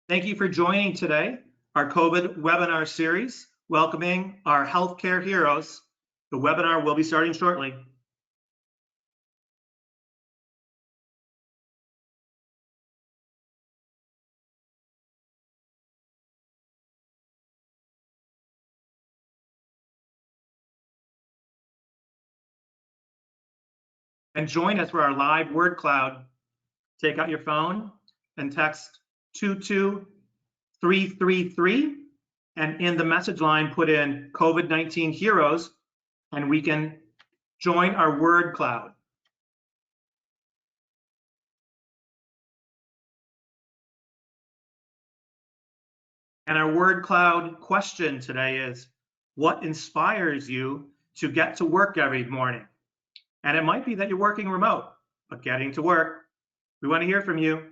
Thank you for joining today, our COVID webinar series, welcoming our healthcare heroes. The webinar will be starting shortly. And join us for our live word cloud. Take out your phone and text 22333, and in the message line put in COVID-19 heroes, and we can join our word cloud. And our word cloud question today is, what inspires you to get to work every morning? And it might be that you're working remote, but getting to work. We want to hear from you.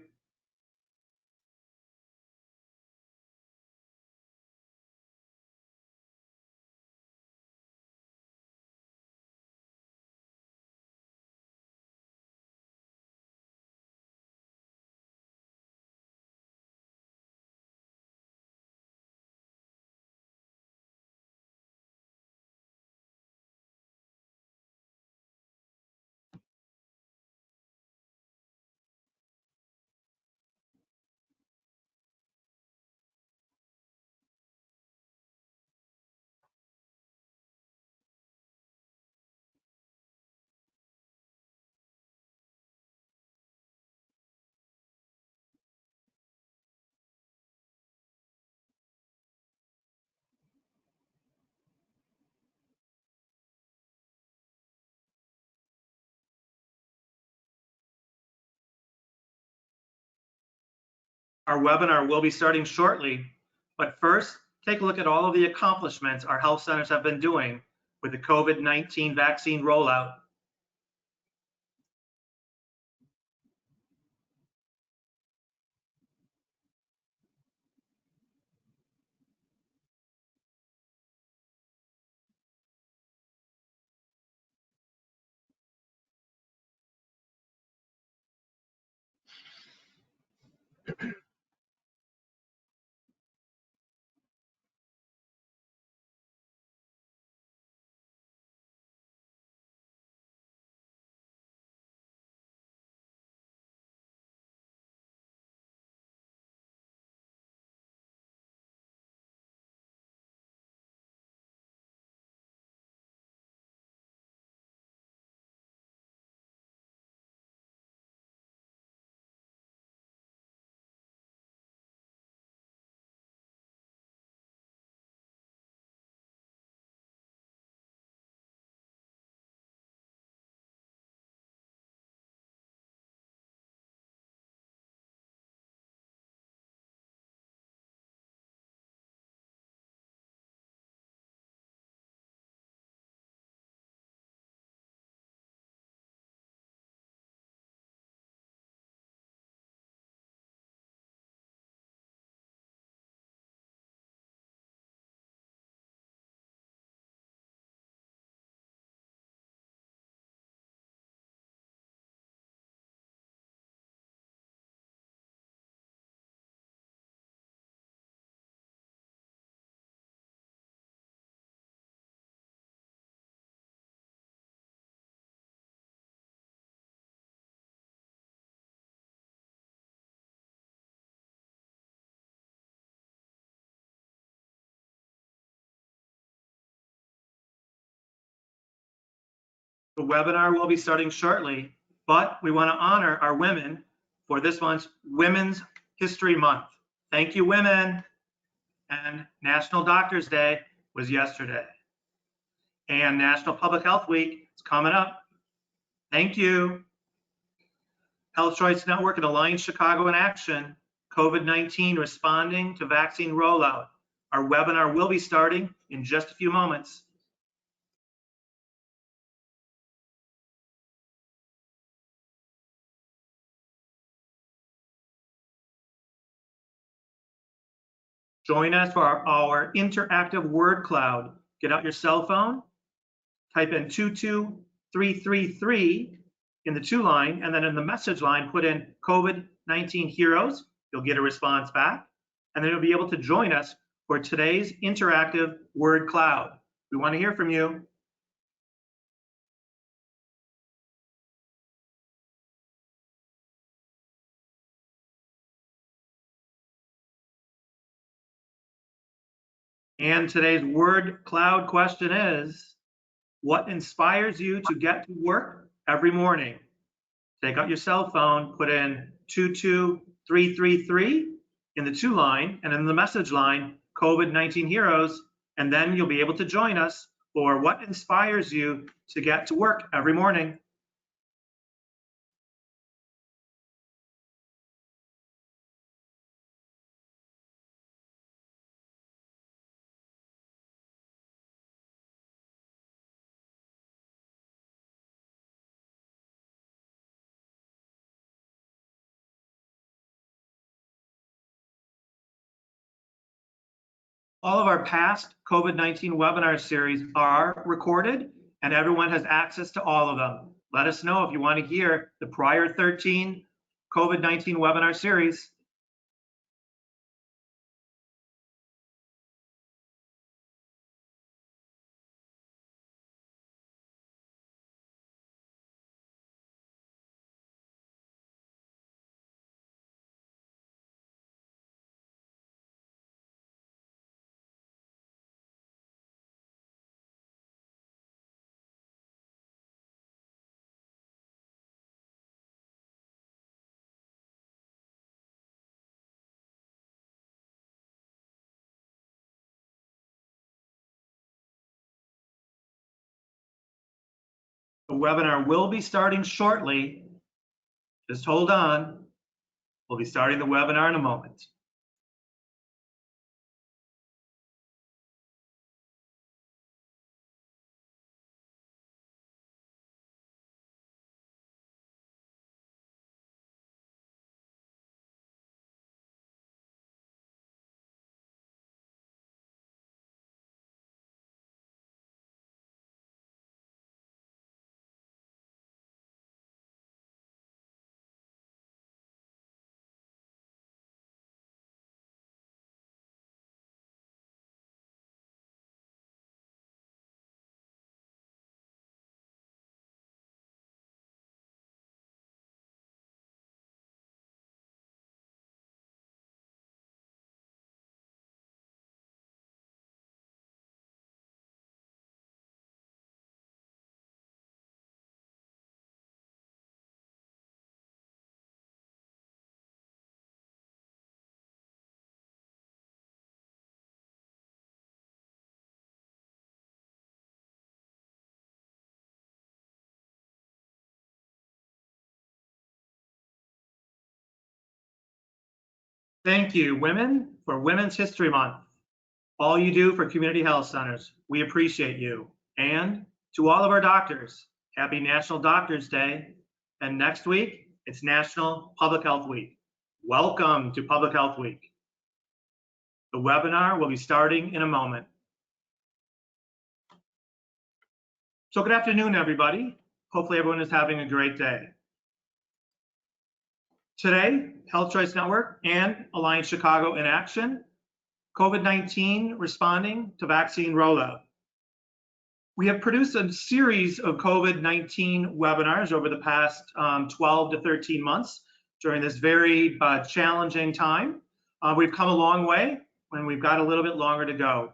Our webinar will be starting shortly, but first, take a look at all of the accomplishments our health centers have been doing with the COVID-19 vaccine rollout. The webinar will be starting shortly, but we want to honor our women for this month's Women's History Month. Thank you, women. And National Doctors Day was yesterday. And National Public Health Week is coming up. Thank you. Health Choice Network and Alliance Chicago in Action, COVID-19 responding to vaccine rollout. Our webinar will be starting in just a few moments. Join us for our interactive word cloud. Get out your cell phone, type in 22333 in the to line, and then in the message line, put in COVID-19 heroes. You'll get a response back. and then you'll be able to join us for today's interactive word cloud. We want to hear from you. And today's word cloud question is, what inspires you to get to work every morning? Take out your cell phone, put in 22333 in the to line, and in the message line, COVID-19 heroes, and then you'll be able to join us for what inspires you to get to work every morning. All of our past COVID-19 webinar series are recorded, and everyone has access to all of them. Let us know if you want to hear the prior 13 COVID-19 webinar series. The webinar will be starting shortly. Just hold on. We'll be starting the webinar in a moment. Thank you, women, for Women's History Month. All you do for community health centers, we appreciate you. And to all of our doctors, happy National Doctors Day. And next week, it's National Public Health Week. Welcome to Public Health Week. The webinar will be starting in a moment. So good afternoon, everybody. Hopefully everyone is having a great day. Today, Health Choice Network and Alliance Chicago in action, COVID-19 responding to vaccine rollout. We have produced a series of COVID-19 webinars over the past 12 to 13 months during this very challenging time. We've come a long way and we've got a little bit longer to go.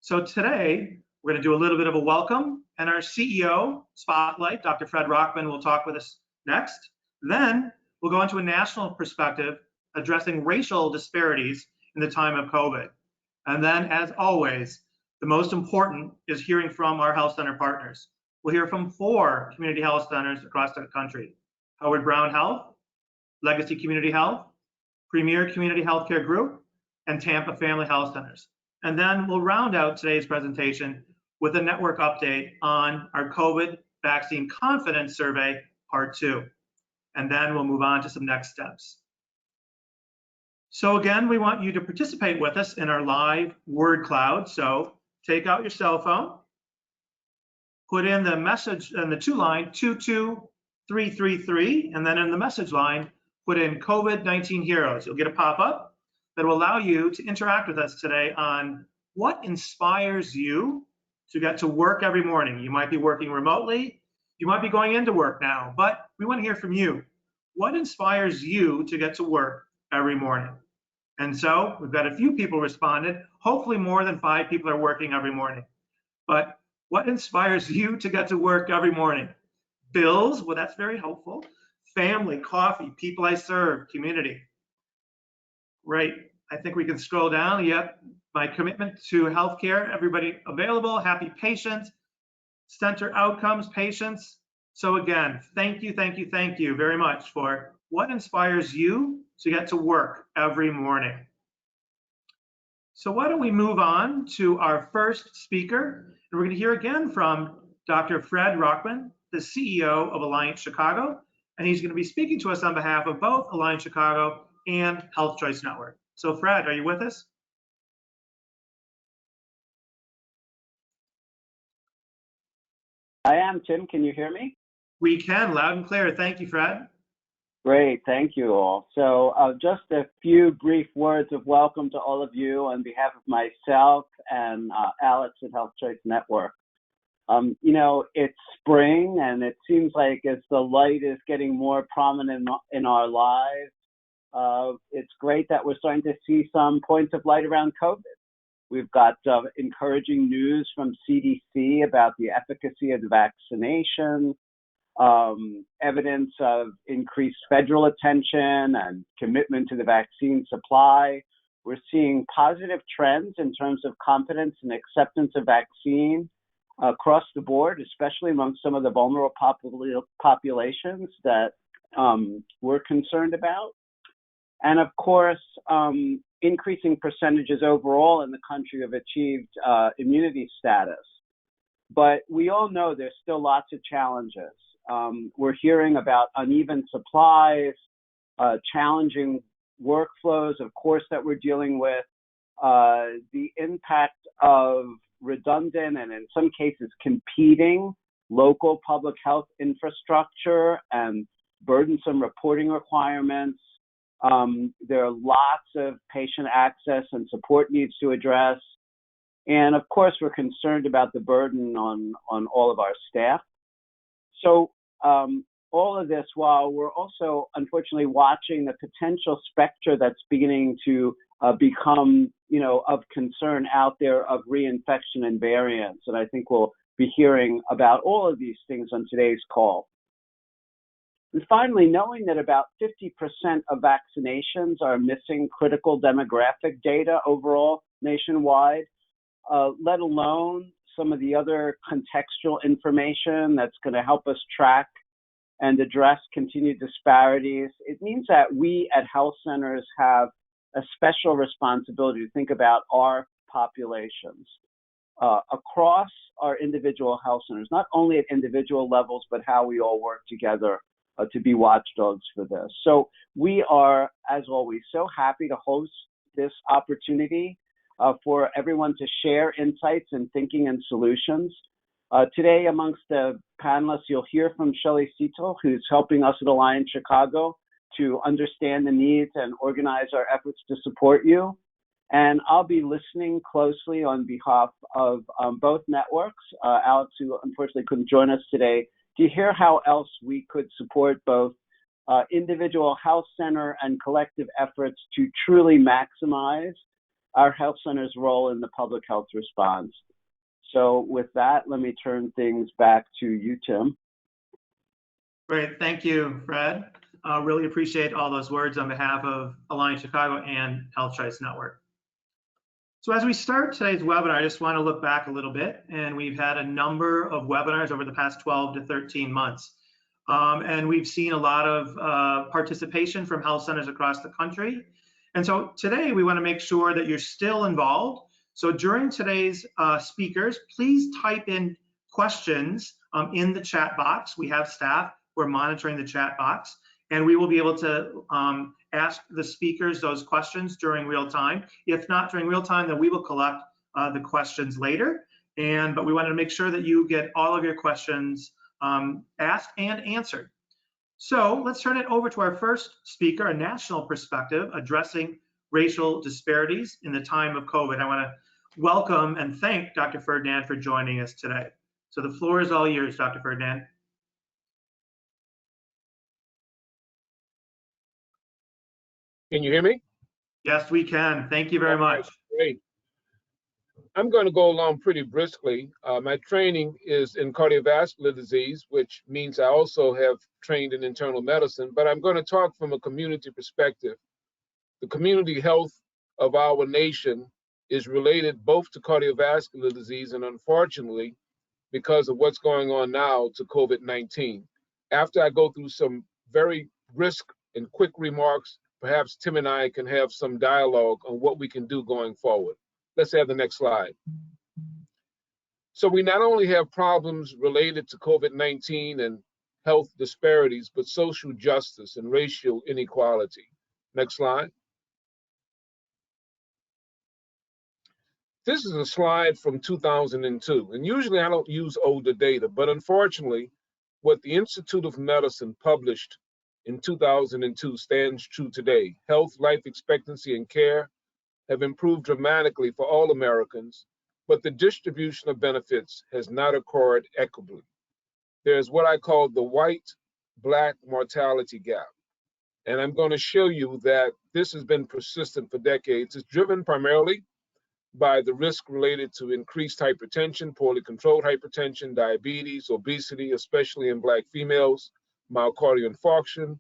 So today, we're going to do a little bit of a welcome, and our CEO spotlight, Dr. Fred Rockman, will talk with us next. Then we'll go into a national perspective addressing racial disparities in the time of COVID. And then, as always, the most important is hearing from our health center partners. We'll hear from 4 community health centers across the country: Howard Brown Health, Legacy Community Health, Premier Community Healthcare Group, and Tampa Family Health Centers. And then we'll round out today's presentation with a network update on our COVID vaccine confidence survey, part 2. And then we'll move on to some next steps. So again, we want you to participate with us in our live word cloud. So take out your cell phone, put in the message in the to line 22333, and then in the message line, put in COVID-19 heroes. You'll get a pop-up. that will allow you to interact with us today on what inspires you to get to work every morning. You might be working remotely, you might be going into work now, but we want to hear from you. What inspires you to get to work every morning? And so we've got a few people responded. Hopefully more than 5 people are working every morning. But what inspires you to get to work every morning? Bills, well, that's very helpful. Family, coffee, people I serve, community. Right, I think we can scroll down. Yep, my commitment to healthcare, everybody available, happy patients, center outcomes, patients. So again, thank you very much for what inspires you to get to work every morning. So why don't we move on to our first speaker, and we're going to hear again from Dr. Fred Rockman, the CEO of Alliance Chicago, and he's going to be speaking to us on behalf of both Alliance Chicago and Health Choice Network. So Fred, are you with us? I am, Tim. Can you hear me? We can, loud and clear. Thank you, Fred. Great, thank you all. So just a few brief words of welcome to all of you on behalf of myself and Alex at Health Choice Network. You know, it's spring and it seems like as the light is getting more prominent in our lives, it's great that we're starting to see some points of light around COVID. We've got encouraging news from CDC about the efficacy of the vaccination, evidence of increased federal attention and commitment to the vaccine supply. We're seeing positive trends in terms of confidence and acceptance of vaccine across the board, especially among some of the vulnerable populations that we're concerned about. And of course, increasing percentages overall in the country have achieved immunity status. But we all know there's still lots of challenges. We're hearing about uneven supplies, challenging workflows, of course, that we're dealing with, the impact of redundant and in some cases competing local public health infrastructure and burdensome reporting requirements. There are lots of patient access and support needs to address. And of course, we're concerned about the burden on all of our staff. So all of this while we're also unfortunately watching the potential specter that's beginning to become, you know, of concern out there of reinfection and variants. And I think we'll be hearing about all of these things on today's call. And finally, knowing that about 50% of vaccinations are missing critical demographic data overall nationwide, let alone some of the other contextual information that's going to help us track and address continued disparities, it means that we at health centers have a special responsibility to think about our populations across our individual health centers, not only at individual levels, but how we all work together to be watchdogs for this. So we are, as always, so happy to host this opportunity for everyone to share insights and thinking and solutions. Today, amongst the panelists, you'll hear from Shelley Seatel, who's helping us at Alliance Chicago to understand the needs and organize our efforts to support you. And I'll be listening closely on behalf of both networks, Alex, who unfortunately couldn't join us today, to hear how else we could support both individual health center and collective efforts to truly maximize our health center's role in the public health response. So with that, let me turn things back to you, Tim. Great, thank you, Fred. Really appreciate all those words on behalf of Alliance Chicago and Health Choice Network. So as we start today's webinar, I just want to look back a little bit, and we've had a number of webinars over the past 12 to 13 months. And we've seen a lot of participation from health centers across the country. And so today we want to make sure that you're still involved. So during today's speakers, please type in questions in the chat box. We have staff who are monitoring the chat box, and we will be able to ask the speakers those questions during real time. If not during real time, then we will collect the questions later. But we wanted to make sure that you get all of your questions asked and answered. So let's turn it over to our first speaker, a national perspective, addressing racial disparities in the time of COVID. I want to welcome and thank Dr. Ferdinand for joining us today. So the floor is all yours, Dr. Ferdinand. Can you hear me? Yes, we can. Thank you very much. Great. I'm going to go along pretty briskly. My training is in cardiovascular disease, which means I also have trained in internal medicine, but I'm going to talk from a community perspective. The community health of our nation is related both to cardiovascular disease and, unfortunately, because of what's going on now, to COVID-19. After I go through some very brisk and quick remarks, perhaps Tim and I can have some dialogue on what we can do going forward. Let's have the next slide. So we not only have problems related to COVID-19 and health disparities, but social justice and racial inequality. Next slide. This is a slide from 2002, and usually I don't use older data, but unfortunately, what the Institute of Medicine published in 2002 stands true today. Health, life expectancy, and care have improved dramatically for all Americans, but the distribution of benefits has not occurred equitably. There's what I call the white-black mortality gap. And I'm going to show you that this has been persistent for decades. It's driven primarily by the risk related to increased hypertension, poorly controlled hypertension, diabetes, obesity, especially in Black females, myocardial infarction,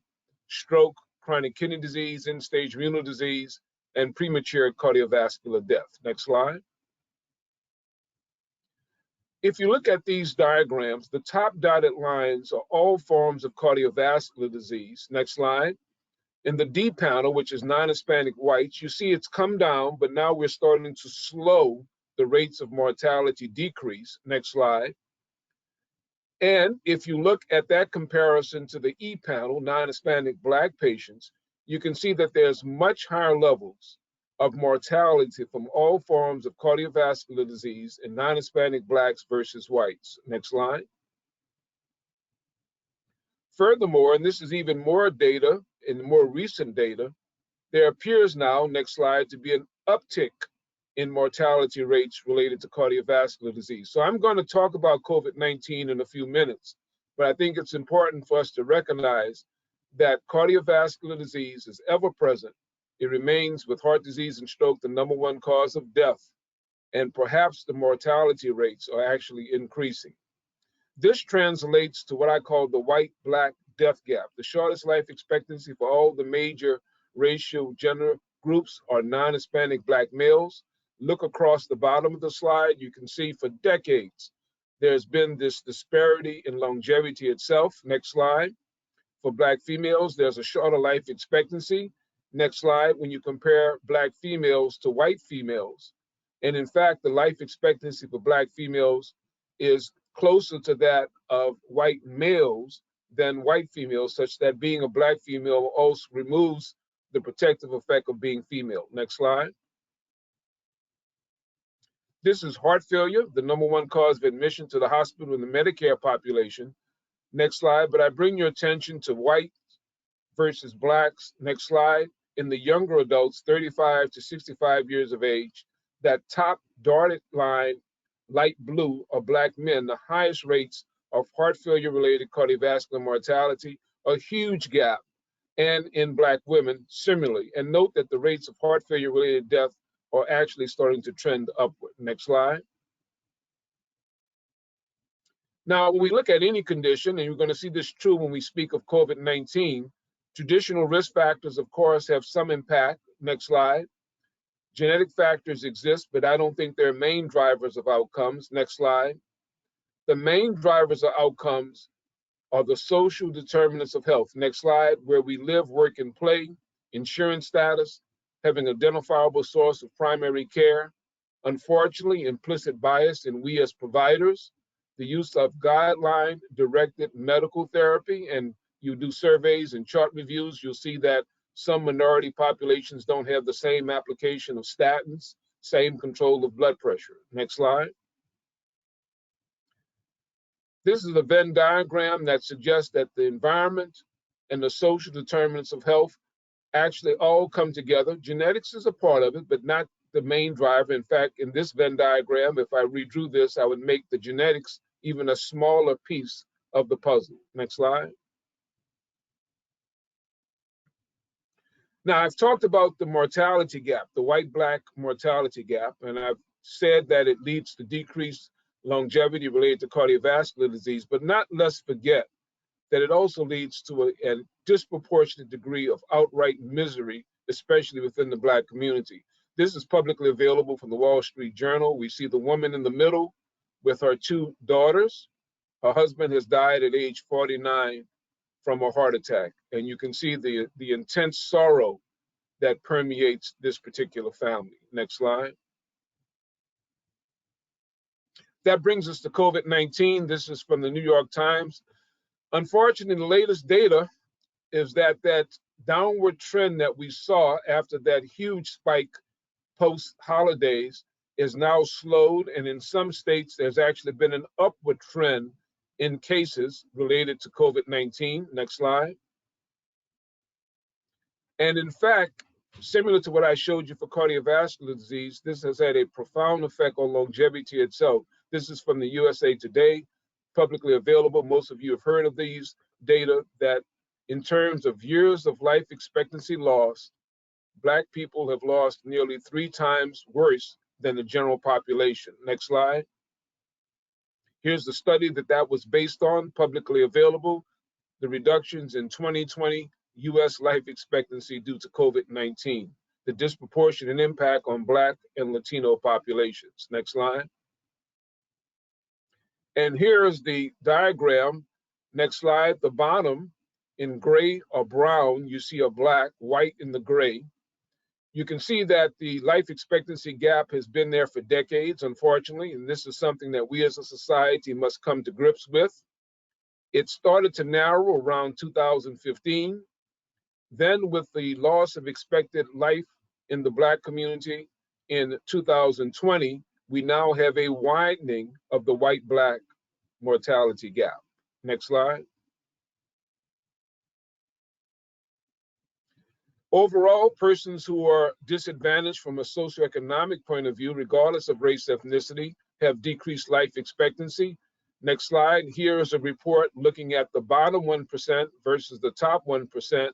stroke, chronic kidney disease, end-stage renal disease, and premature cardiovascular death. Next slide. If you look at these diagrams, the top dotted lines are all forms of cardiovascular disease. Next slide. In the D panel, which is non-Hispanic whites, you see it's come down, but now we're starting to slow the rates of mortality decrease. Next slide. And if you look at that comparison to the E panel, non-Hispanic Black patients, you can see that there's much higher levels of mortality from all forms of cardiovascular disease in non-Hispanic Blacks versus whites. Next slide. Furthermore, and this is even more data, in more recent data, there appears now, next slide, to be an uptick in mortality rates related to cardiovascular disease. So I'm going to talk about COVID-19 in a few minutes, but I think it's important for us to recognize that cardiovascular disease is ever present. It remains, with heart disease and stroke, the #1 cause of death, and perhaps the mortality rates are actually increasing. This translates to what I call the white-black death gap. The shortest life expectancy for all the major racial gender groups are non-Hispanic Black males. Look across the bottom of the slide, you can see for decades, there's been this disparity in longevity itself. Next slide. For Black females, there's a shorter life expectancy. Next slide, when you compare Black females to white females. And in fact, the life expectancy for Black females is closer to that of white males than white females, such that being a Black female also removes the protective effect of being female. Next slide. This is heart failure, the #1 cause of admission to the hospital in the Medicare population. Next slide, but I bring your attention to white versus Blacks. Next slide. In the younger adults, 35 to 65 years of age, that top dotted line, light blue, are Black men. The highest rates of heart failure-related cardiovascular mortality, a huge gap. And in Black women, similarly. And note that the rates of heart failure-related death are actually starting to trend upward. Next slide. Now, when we look at any condition, and you're going to see this true when we speak of COVID-19, traditional risk factors, of course, have some impact. Next slide. Genetic factors exist, but I don't think they're main drivers of outcomes. Next slide. The main drivers of outcomes are the social determinants of health. Next slide. Where we live, work, and play, insurance status, having an identifiable source of primary care. Unfortunately, implicit bias in we as providers, the use of guideline-directed medical therapy, and you do surveys and chart reviews, you'll see that some minority populations don't have the same application of statins, same control of blood pressure. Next slide. This is a Venn diagram that suggests that the environment and the social determinants of health actually all come together. Genetics is a part of it, but not the main driver. In fact, in this Venn diagram, if I redrew this, I would make the genetics even a smaller piece of the puzzle. Next slide. Now, I've talked about the mortality gap, the white-black mortality gap, and I've said that it leads to decreased longevity related to cardiovascular disease, but let's forget that it also leads to a disproportionate degree of outright misery, especially within the Black community. This is publicly available from the Wall Street Journal. We see the woman in the middle with her 2 daughters. Her husband has died at age 49 from a heart attack. And you can see the intense sorrow that permeates this particular family. Next slide. That brings us to COVID-19. This is from the New York Times. Unfortunately, the latest data is that downward trend that we saw after that huge spike post-holidays is now slowed, and in some states, there's actually been an upward trend in cases related to COVID-19. Next slide. And in fact, similar to what I showed you for cardiovascular disease, this has had a profound effect on longevity itself. This is from the USA Today, publicly available. Most of you have heard of these data that in terms of years of life expectancy loss, Black people have lost nearly 3 times worse than the general population. Next slide. Here's the study that was based on, publicly available, the reductions in 2020 US life expectancy due to COVID-19, the disproportionate impact on Black and Latino populations. Next slide. And here is the diagram. Next slide. The bottom in gray or brown, you see a Black, white in the gray. You can see that the life expectancy gap has been there for decades, unfortunately, and this is something that we as a society must come to grips with. It started to narrow around 2015. Then with the loss of expected life in the Black community in 2020, we now have a widening of the white-Black mortality gap. Next slide. Overall, persons who are disadvantaged from a socioeconomic point of view, regardless of race, ethnicity, have decreased life expectancy. Next slide. Here is a report looking at the bottom 1% versus the top 1%.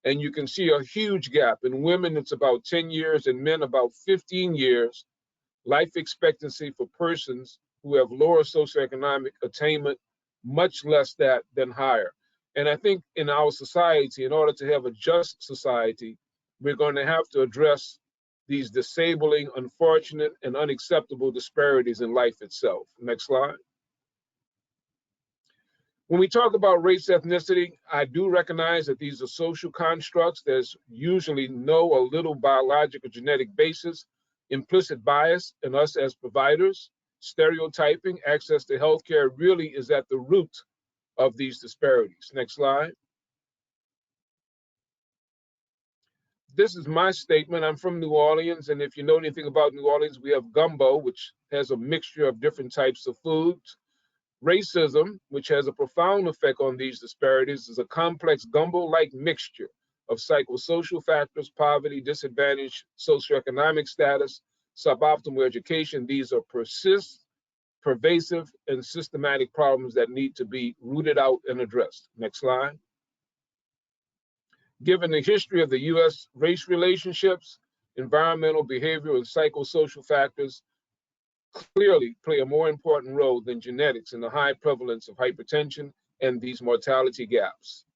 And you can see a huge gap. In women, it's about 10 years, and men about 15 years. Life expectancy for persons who have lower socioeconomic attainment, much less that than higher. And I think in our society, in order to have a just society, we're going to have to address these disabling, unfortunate, and unacceptable disparities in life itself. Next slide. When we talk about race, ethnicity, I do recognize that these are social constructs. There's usually no or little biological genetic basis, implicit bias in us as providers, stereotyping, access to healthcare really is at the root of these disparities. Next slide. This is my statement. I'm from New Orleans, and if you know anything about New Orleans, we have gumbo, which has a mixture of different types of foods. Racism, which has a profound effect on these disparities, is a complex gumbo-like mixture of psychosocial factors, poverty, disadvantage, socioeconomic status, suboptimal education. These are pervasive, and systematic problems that need to be rooted out and addressed. Next slide. Given the history of the US race relationships, environmental, behavioral, and psychosocial factors clearly play a more important role than genetics in the high prevalence of hypertension and these mortality gaps.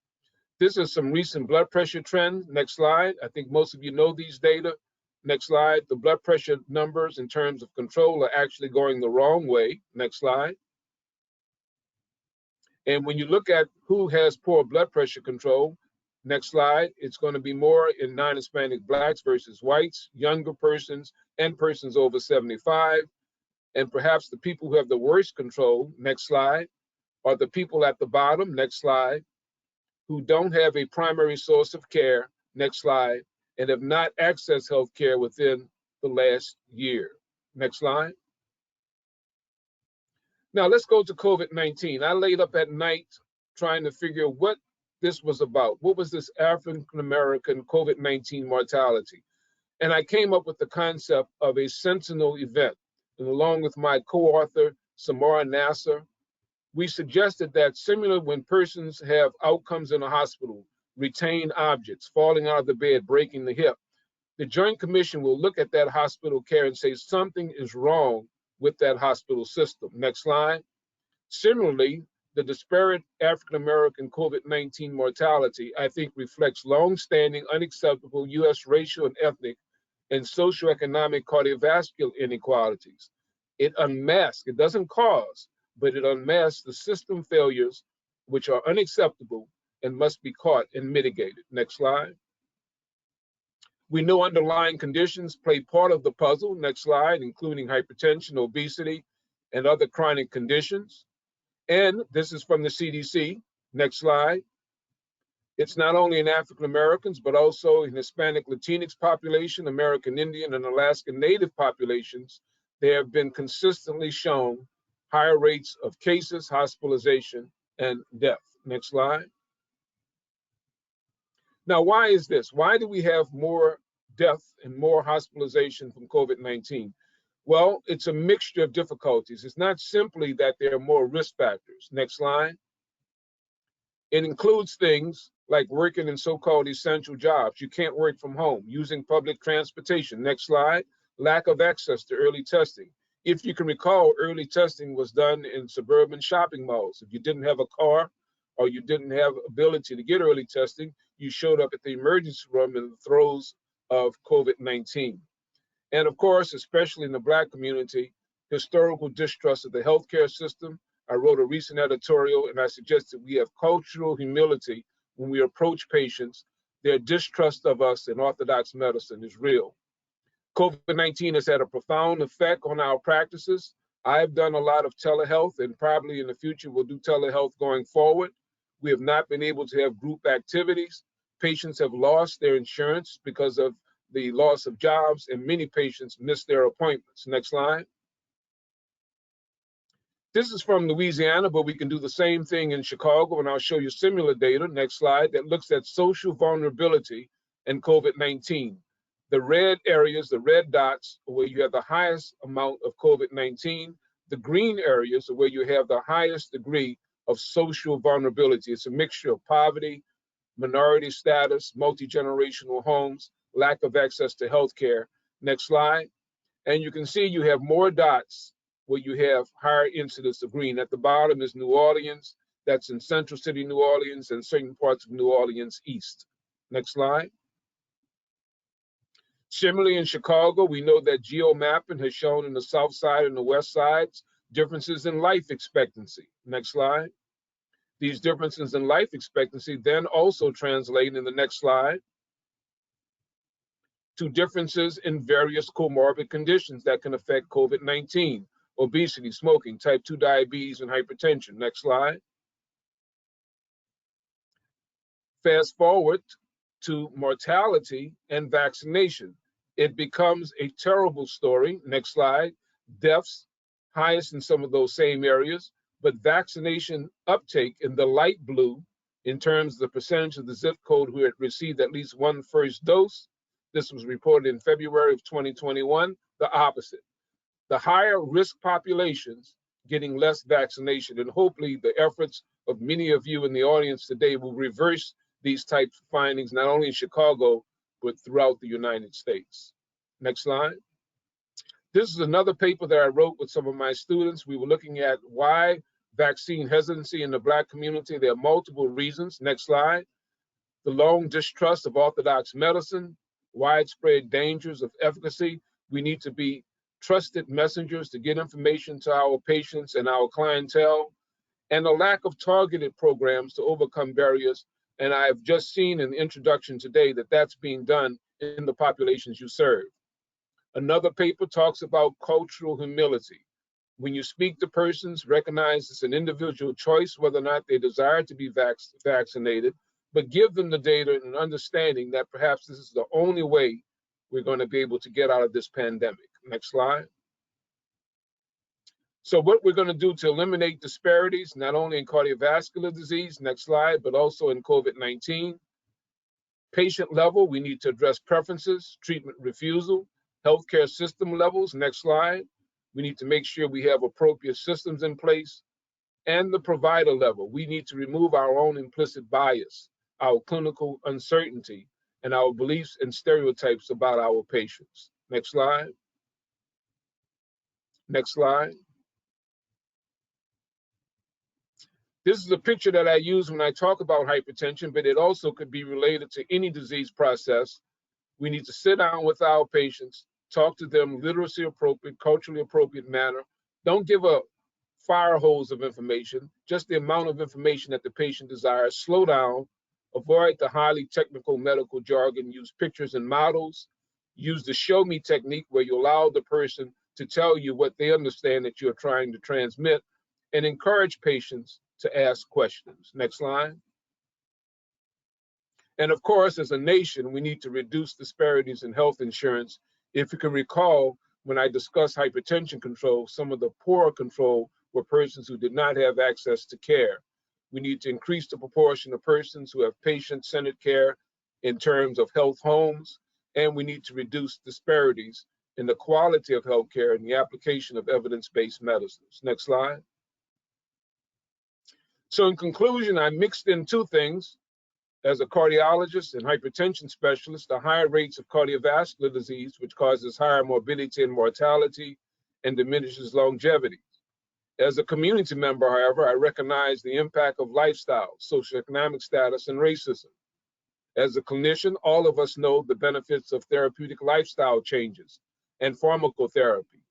This is some recent blood pressure trend. Next slide. I think most of you know these data. Next slide. The blood pressure numbers in terms of control are actually going the wrong way. Next slide. And when you look at who has poor blood pressure control, next slide, it's going to be more in non-Hispanic Blacks versus whites, younger persons, and persons over 75. And perhaps the people who have the worst control, next slide, are the people at the bottom, next slide, who don't have a primary source of care, next slide, and have not accessed health care within the last year. Next slide. Now let's go to COVID-19. I laid up at night trying to figure what this was about. What was this African American COVID-19 mortality? And I came up with the concept of a Sentinel event. And along with my co-author, Samara Nasser, we suggested that similar when persons have outcomes in a hospital, retained objects, falling out of the bed, breaking the hip, the Joint Commission will look at that hospital care and say something is wrong with that hospital system. Next slide. Similarly, the disparate African-American COVID-19 mortality, I think, reflects long-standing unacceptable U.S. racial and ethnic and socioeconomic cardiovascular inequalities. It unmasks, it doesn't cause, but it unmasks the system failures which are unacceptable and must be caught and mitigated. Next slide. We know underlying conditions play part of the puzzle. Next slide, including hypertension, obesity, and other chronic conditions. And this is from the CDC. Next slide. It's not only in African Americans, but also in Hispanic Latinx population, American Indian and Alaska Native populations. There have been consistently shown higher rates of cases, hospitalization, and death. Next slide. Now, why is this? Why do we have more death and more hospitalization from COVID-19? Well, it's a mixture of difficulties. It's not simply that there are more risk factors. Next slide. It includes things like working in so-called essential jobs. You can't work from home, using public transportation. Next slide. Lack of access to early testing. If you can recall, early testing was done in suburban shopping malls. If you didn't have a car or you didn't have ability to get early testing, you showed up at the emergency room in the throes of COVID-19. And of course, especially in the Black community, historical distrust of the healthcare system. I wrote a recent editorial and I suggested we have cultural humility when we approach patients. Their distrust of us in orthodox medicine is real. COVID-19 has had a profound effect on our practices. I've done a lot of telehealth and probably in the future we'll do telehealth going forward. We have not been able to have group activities. Patients have lost their insurance because of the loss of jobs, and many patients miss their appointments. Next slide. This is from Louisiana, but we can do the same thing in Chicago, and I'll show you similar data. Next slide, that looks at social vulnerability and COVID-19. The red areas, the red dots, are where you have the highest amount of COVID-19. The green areas are where you have the highest degree of social vulnerability. It's a mixture of poverty, minority status, multi-generational homes, lack of access to healthcare. Next slide. And you can see you have more dots where you have higher incidence of green. At the bottom is New Orleans. That's in Central City, New Orleans, and certain parts of New Orleans East. Next slide. Similarly, in Chicago, we know that geo-mapping has shown in the south side and the west sides differences in life expectancy. Next slide. These differences in life expectancy then also translate in the next slide to differences in various comorbid conditions that can affect COVID-19, obesity, smoking, type 2 diabetes, and hypertension. Next slide. Fast forward to mortality and vaccination. It becomes a terrible story. Next slide. Deaths, highest in some of those same areas, but vaccination uptake in the light blue in terms of the percentage of the zip code who had received at least one first dose. This was reported in February of 2021, the opposite. The higher risk populations getting less vaccination, and hopefully the efforts of many of you in the audience today will reverse these types of findings, not only in Chicago, but throughout the United States. Next slide. This is another paper that I wrote with some of my students. We were looking at why vaccine hesitancy in the Black community. There are multiple reasons. Next slide. The long distrust of orthodox medicine, widespread dangers of efficacy. We need to be trusted messengers to get information to our patients and our clientele, and a lack of targeted programs to overcome barriers. And I've just seen in the introduction today that that's being done in the populations you serve. Another paper talks about cultural humility. When you speak to persons, recognize it's an individual choice whether or not they desire to be vaccinated, but give them the data and understanding that perhaps this is the only way we're going to be able to get out of this pandemic. Next slide. So what we're going to do to eliminate disparities, not only in cardiovascular disease, next slide, but also in COVID-19. Patient level, we need to address preferences, treatment refusal, healthcare system levels, next slide. We need to make sure we have appropriate systems in place. And the provider level, we need to remove our own implicit bias, our clinical uncertainty, and our beliefs and stereotypes about our patients. Next slide. Next slide. This is a picture that I use when I talk about hypertension, but it also could be related to any disease process. We need to sit down with our patients, talk to them literacy appropriate, culturally appropriate manner. Don't give a fire hose of information, just the amount of information that the patient desires. Slow down, avoid the highly technical medical jargon, use pictures and models, use the show me technique where you allow the person to tell you what they understand that you're trying to transmit, and encourage patients to ask questions. Next slide. And of course, as a nation, we need to reduce disparities in health insurance. If you can recall, when I discussed hypertension control, some of the poorer control were persons who did not have access to care. We need to increase the proportion of persons who have patient-centered care in terms of health homes, and we need to reduce disparities in the quality of healthcare and the application of evidence-based medicines. Next slide. So in conclusion, I mixed in two things. As a cardiologist and hypertension specialist, the higher rates of cardiovascular disease, which causes higher morbidity and mortality and diminishes longevity. As a community member, however, I recognize the impact of lifestyle, socioeconomic status, and racism. As a clinician, all of us know the benefits of therapeutic lifestyle changes and pharmacotherapy.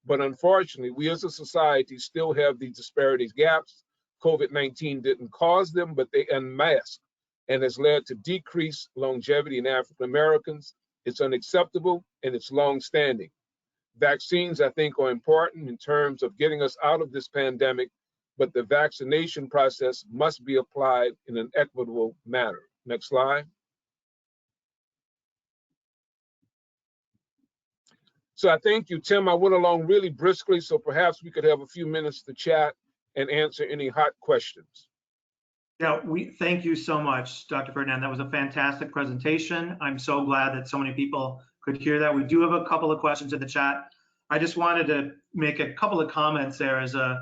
But unfortunately, we as a society still have these disparities gaps. COVID-19 didn't cause them, but they unmasked and has led to decreased longevity in African Americans. It's unacceptable and it's long-standing. Vaccines, I think, are important in terms of getting us out of this pandemic, but the vaccination process must be applied in an equitable manner. Next slide. So I thank you, Tim. I went along really briskly, so perhaps we could have a few minutes to chat and answer any hot questions. Yeah, we thank you so much, Dr. Ferdinand. That was a fantastic presentation. I'm so glad that so many people could hear that. We do have a couple of questions in the chat. I just wanted to make a couple of comments there. As a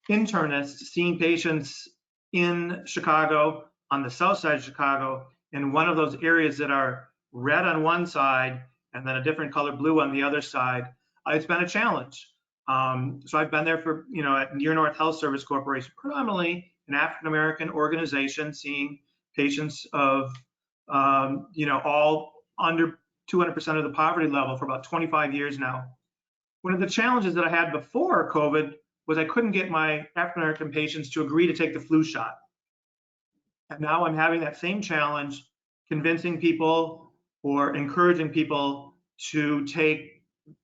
internist, seeing patients in Chicago, on the south side of Chicago, in one of those areas that are red on one side and then a different color blue on the other side, it's been a challenge. So I've been there for, at Near North Health Service Corporation, predominantly an African-American organization, seeing patients of, all under 200% of the poverty level for about 25 years now. One of the challenges that I had before COVID was I couldn't get my African-American patients to agree to take the flu shot. And now I'm having that same challenge, convincing people or encouraging people to take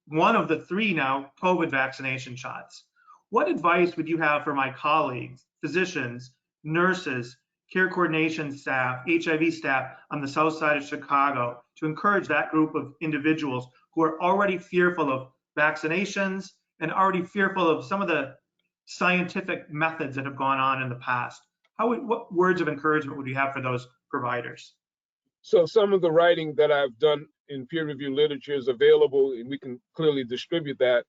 one of the 3 now COVID vaccination shots. What advice would you have for my colleagues, physicians, nurses, care coordination staff, HIV staff on the south side of Chicago to encourage that group of individuals who are already fearful of vaccinations and already fearful of some of the scientific methods that have gone on in the past? What words of encouragement would you have for those providers? So some of the writing that I've done in peer-reviewed literature is available, and we can clearly distribute that.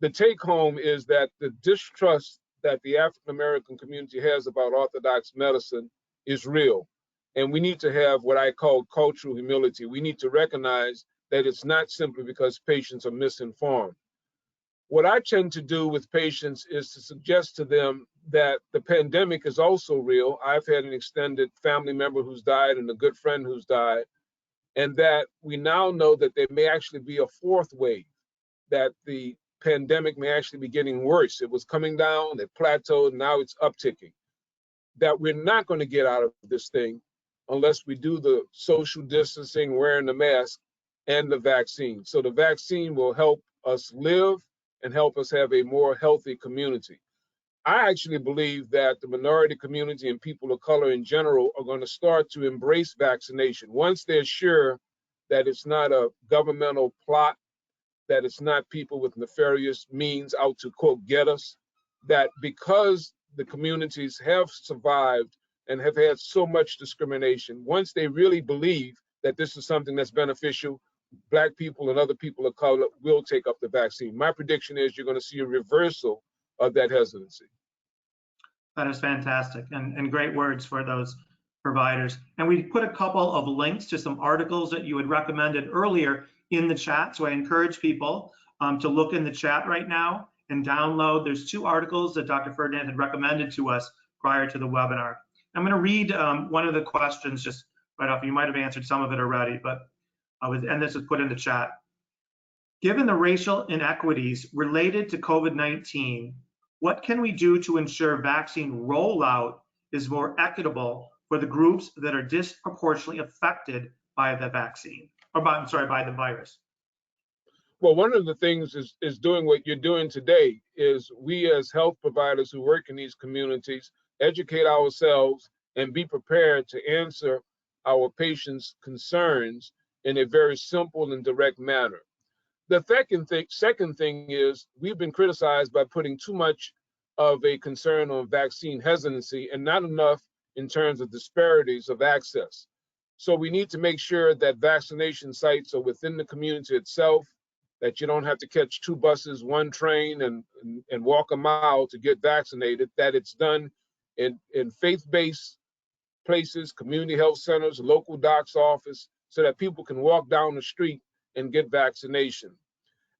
The take-home is that the distrust that the African-American community has about orthodox medicine is real. And we need to have what I call cultural humility. We need to recognize that it's not simply because patients are misinformed. What I tend to do with patients is to suggest to them that the pandemic is also real. I've had an extended family member who's died and a good friend who's died, and that we now know that there may actually be a 4th wave, that the pandemic may actually be getting worse. It was coming down, it plateaued, now it's upticking. That we're not going to get out of this thing unless we do the social distancing, wearing the mask, and the vaccine. So the vaccine will help us live and help us have a more healthy community. I actually believe that the minority community and people of color in general are going to start to embrace vaccination once they're sure that it's not a governmental plot, that it's not people with nefarious means out to, quote, get us. that because the communities have survived and have had so much discrimination, once they really believe that this is something that's beneficial, Black people and other people of color will take up the vaccine. My prediction is you're going to see a reversal of that hesitancy. That is fantastic, and great words for those providers. And we put a couple of links to some articles that you had recommended earlier in the chat. So I encourage people to look in the chat right now and download. There's 2 articles that Dr. Ferdinand had recommended to us prior to the webinar. I'm going to read one of the questions just right off. You might have answered some of it already, but and this is put in the chat. Given the racial inequities related to COVID-19, what can we do to ensure vaccine rollout is more equitable for the groups that are disproportionately affected by the vaccine, or by the virus? Well, one of the things is doing what you're doing today is we as health providers who work in these communities educate ourselves and be prepared to answer our patients' concerns in a very simple and direct manner. The second thing is we've been criticized by putting too much of a concern on vaccine hesitancy and not enough in terms of disparities of access. So we need to make sure that vaccination sites are within the community itself, that you don't have to catch 2 buses, 1 train, and walk a mile to get vaccinated, that it's done in faith-based places, community health centers, local doc's office, so that people can walk down the street and get vaccination.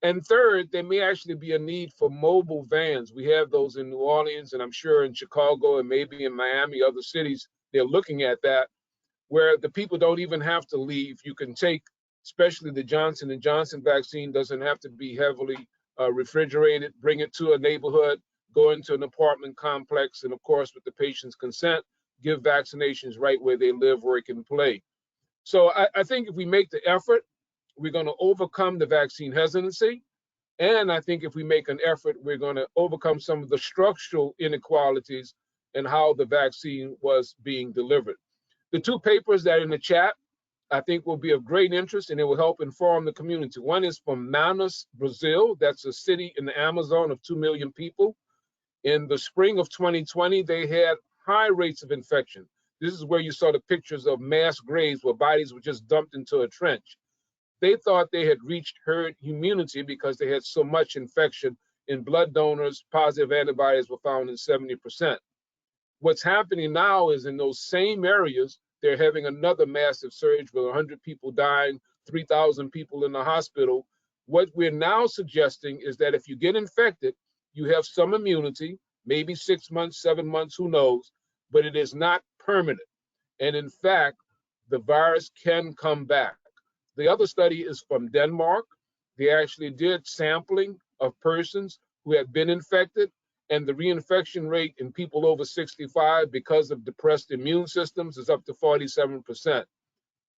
And third, there may actually be a need for mobile vans. We have those in New Orleans, and I'm sure in Chicago and maybe in Miami, other cities, they're looking at that, where the people don't even have to leave. You can take, especially the Johnson & Johnson vaccine doesn't have to be heavily refrigerated, bring it to a neighborhood, go into an apartment complex, and of course, with the patient's consent, give vaccinations right where they live, work, and play. So I think if we make the effort, we're going to overcome the vaccine hesitancy. And I think if we make an effort, we're going to overcome some of the structural inequalities in how the vaccine was being delivered. The 2 papers that are in the chat, I think will be of great interest, and it will help inform the community. One is from Manaus, Brazil. That's a city in the Amazon of 2 million people. In the spring of 2020, they had high rates of infection. This is where you saw the pictures of mass graves where bodies were just dumped into a trench. They thought they had reached herd immunity because they had so much infection. In blood donors, positive antibodies were found in 70%. What's happening now is in those same areas, they're having another massive surge with 100 people dying, 3,000 people in the hospital. What we're now suggesting is that if you get infected, you have some immunity, maybe 6 months, 7 months, who knows, but it is not permanent. And in fact, the virus can come back. The other study is from Denmark. They actually did sampling of persons who had been infected, and the reinfection rate in people over 65 because of depressed immune systems is up to 47%.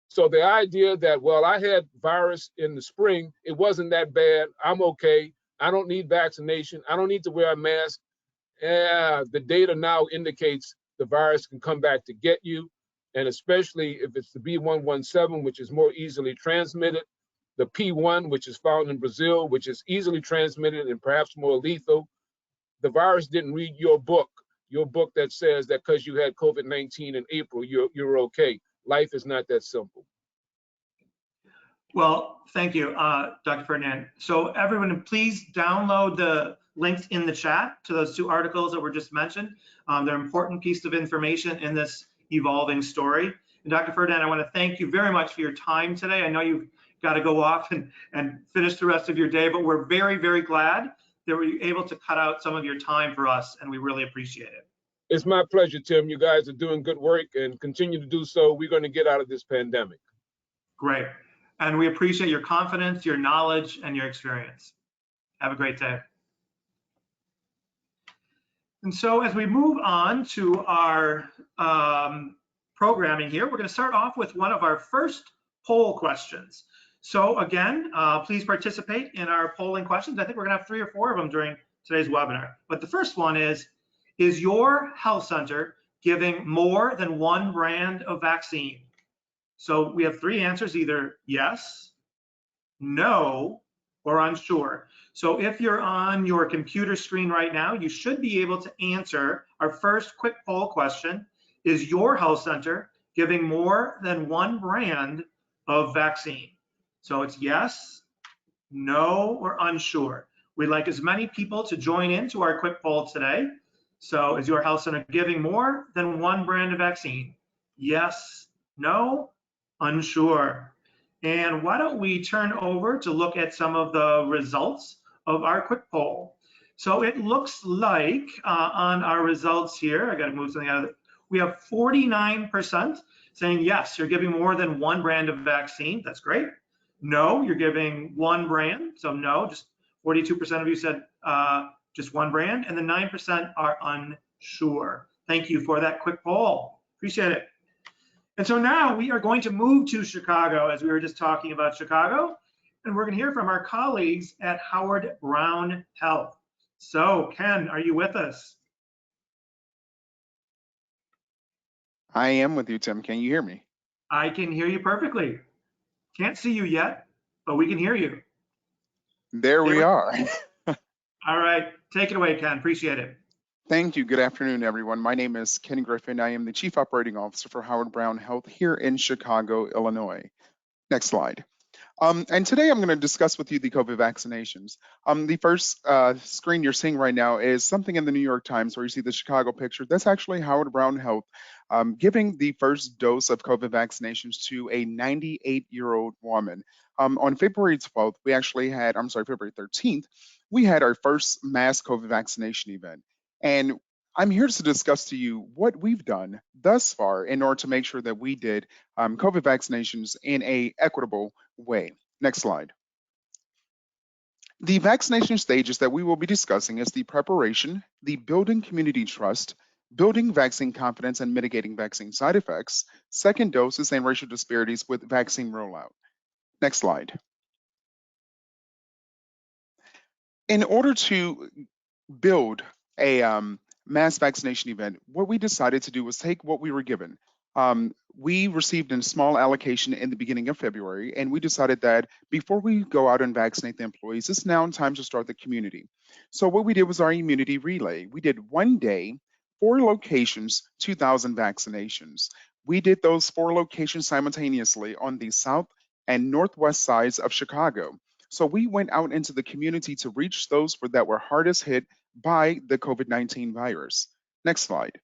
So the idea that, well, I had virus in the spring, it wasn't that bad, I'm okay, I don't need vaccination, I don't need to wear a mask. The data now indicates the virus can come back to get you, and especially if it's the B117, which is more easily transmitted, the P1, which is found in Brazil, which is easily transmitted and perhaps more lethal. The virus didn't read your book that says that because you had COVID-19 in April, you're okay. Life is not that simple. Well, thank you, Dr. Ferdinand. So everyone, please download the links in the chat to those 2 articles that were just mentioned. They're an important piece of information in this evolving story. And Dr. Ferdinand, I want to thank you very much for your time today. I know you've got to go off and finish the rest of your day, but we're very, very glad that we're able to cut out some of your time for us, and we really appreciate it. It's my pleasure, Tim. You guys are doing good work and continue to do so. We're going to get out of this pandemic. Great. And we appreciate your confidence, your knowledge, and your experience. Have a great day. And so as we move on to our programming here, we're going to start off with one of our first poll questions. So again, please participate in our polling questions. I think we're going to have 3 or 4 of them during today's webinar. But the first one is your health center giving more than 1 brand of vaccine? So we have 3 answers, either yes, no, or unsure. So if you're on your computer screen right now, you should be able to answer our first quick poll question. Is your health center giving more than one brand of vaccine? So it's yes, no, or unsure. We'd like as many people to join into our quick poll today. So is your health center giving more than one brand of vaccine? Yes, no, unsure. And why don't we turn over to look at some of the results of our quick poll. So it looks like on our results here, I got to move something out of it. We have 49% saying yes, you're giving more than one brand of vaccine. That's great. No, you're giving one brand. So no, just 42% of you said just one brand, and the 9% are unsure. Thank you for that quick poll. Appreciate it. And so now we are going to move to Chicago, as we were just talking about Chicago, and we're going to hear from our colleagues at Howard Brown Health. So Ken, are you with us? I am with you, Tim. Can you hear me? I can hear you perfectly. Can't see you yet, but we can hear you. There we are. All right, take it away, Ken. Appreciate it. Thank you. Good afternoon, everyone. My name is Ken Griffin. I am the Chief Operating Officer for Howard Brown Health here in Chicago, Illinois. Next slide. And today I'm going to discuss with you the COVID vaccinations. The first screen you're seeing right now is something in the New York Times where you see the Chicago picture. That's actually Howard Brown Health giving the first dose of COVID vaccinations to a 98-year-old woman. On February 12th, we actually had, February 13th, we had our first mass COVID vaccination event. And I'm here to discuss to you what we've done thus far in order to make sure that we did COVID vaccinations in an equitable way. Next slide. The vaccination stages that we will be discussing is the preparation, the building community trust, building vaccine confidence and mitigating vaccine side effects, second doses and racial disparities with vaccine rollout. Next slide. In order to build a mass vaccination event, what we decided to do was take what we were given. We received a small allocation in the beginning of February, and we decided that before we go out and vaccinate the employees, it's now time to start the community. So what we did was our immunity relay. We did 1 day, 4 locations, 2,000 vaccinations. We did those 4 locations simultaneously on the south and northwest sides of Chicago. So we went out into the community to reach those that were hardest hit by the COVID-19 virus. Next slide.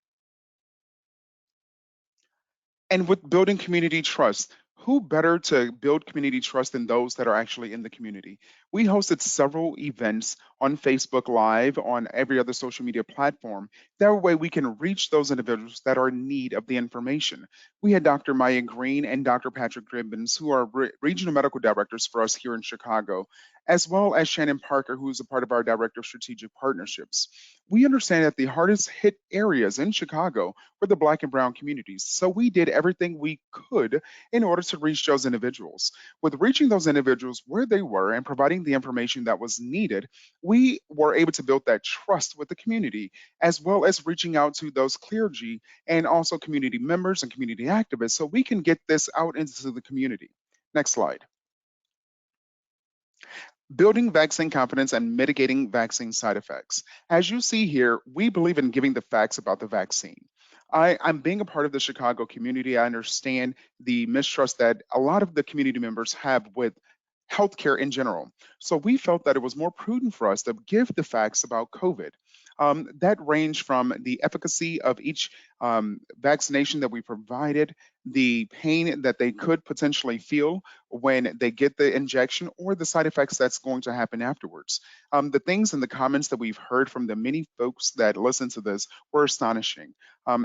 And with building community trust, who better to build community trust than those that are actually in the community? We hosted several events on Facebook Live, on every other social media platform. That way we can reach those individuals that are in need of the information. We had Dr. Maya Green and Dr. Patrick Gibbons, who are regional medical directors for us here in Chicago, as well as Shannon Parker, who is a part of our Director of Strategic Partnerships. We understand that the hardest hit areas in Chicago were the Black and Brown communities. So we did everything we could in order to reach those individuals. With reaching those individuals where they were and providing the information that was needed, we were able to build that trust with the community, as well as reaching out to those clergy and also community members and community activists so we can get this out into the community. Next slide. Building vaccine confidence and mitigating vaccine side effects. As you see here, we believe in giving the facts about the vaccine. I'm being a part of the Chicago community. I understand the mistrust that a lot of the community members have with healthcare in general. So we felt that it was more prudent for us to give the facts about COVID. That range from the efficacy of each vaccination that we provided, the pain that they could potentially feel when they get the injection, or the side effects that's going to happen afterwards. The things in the comments that we've heard from the many folks that listen to this were astonishing.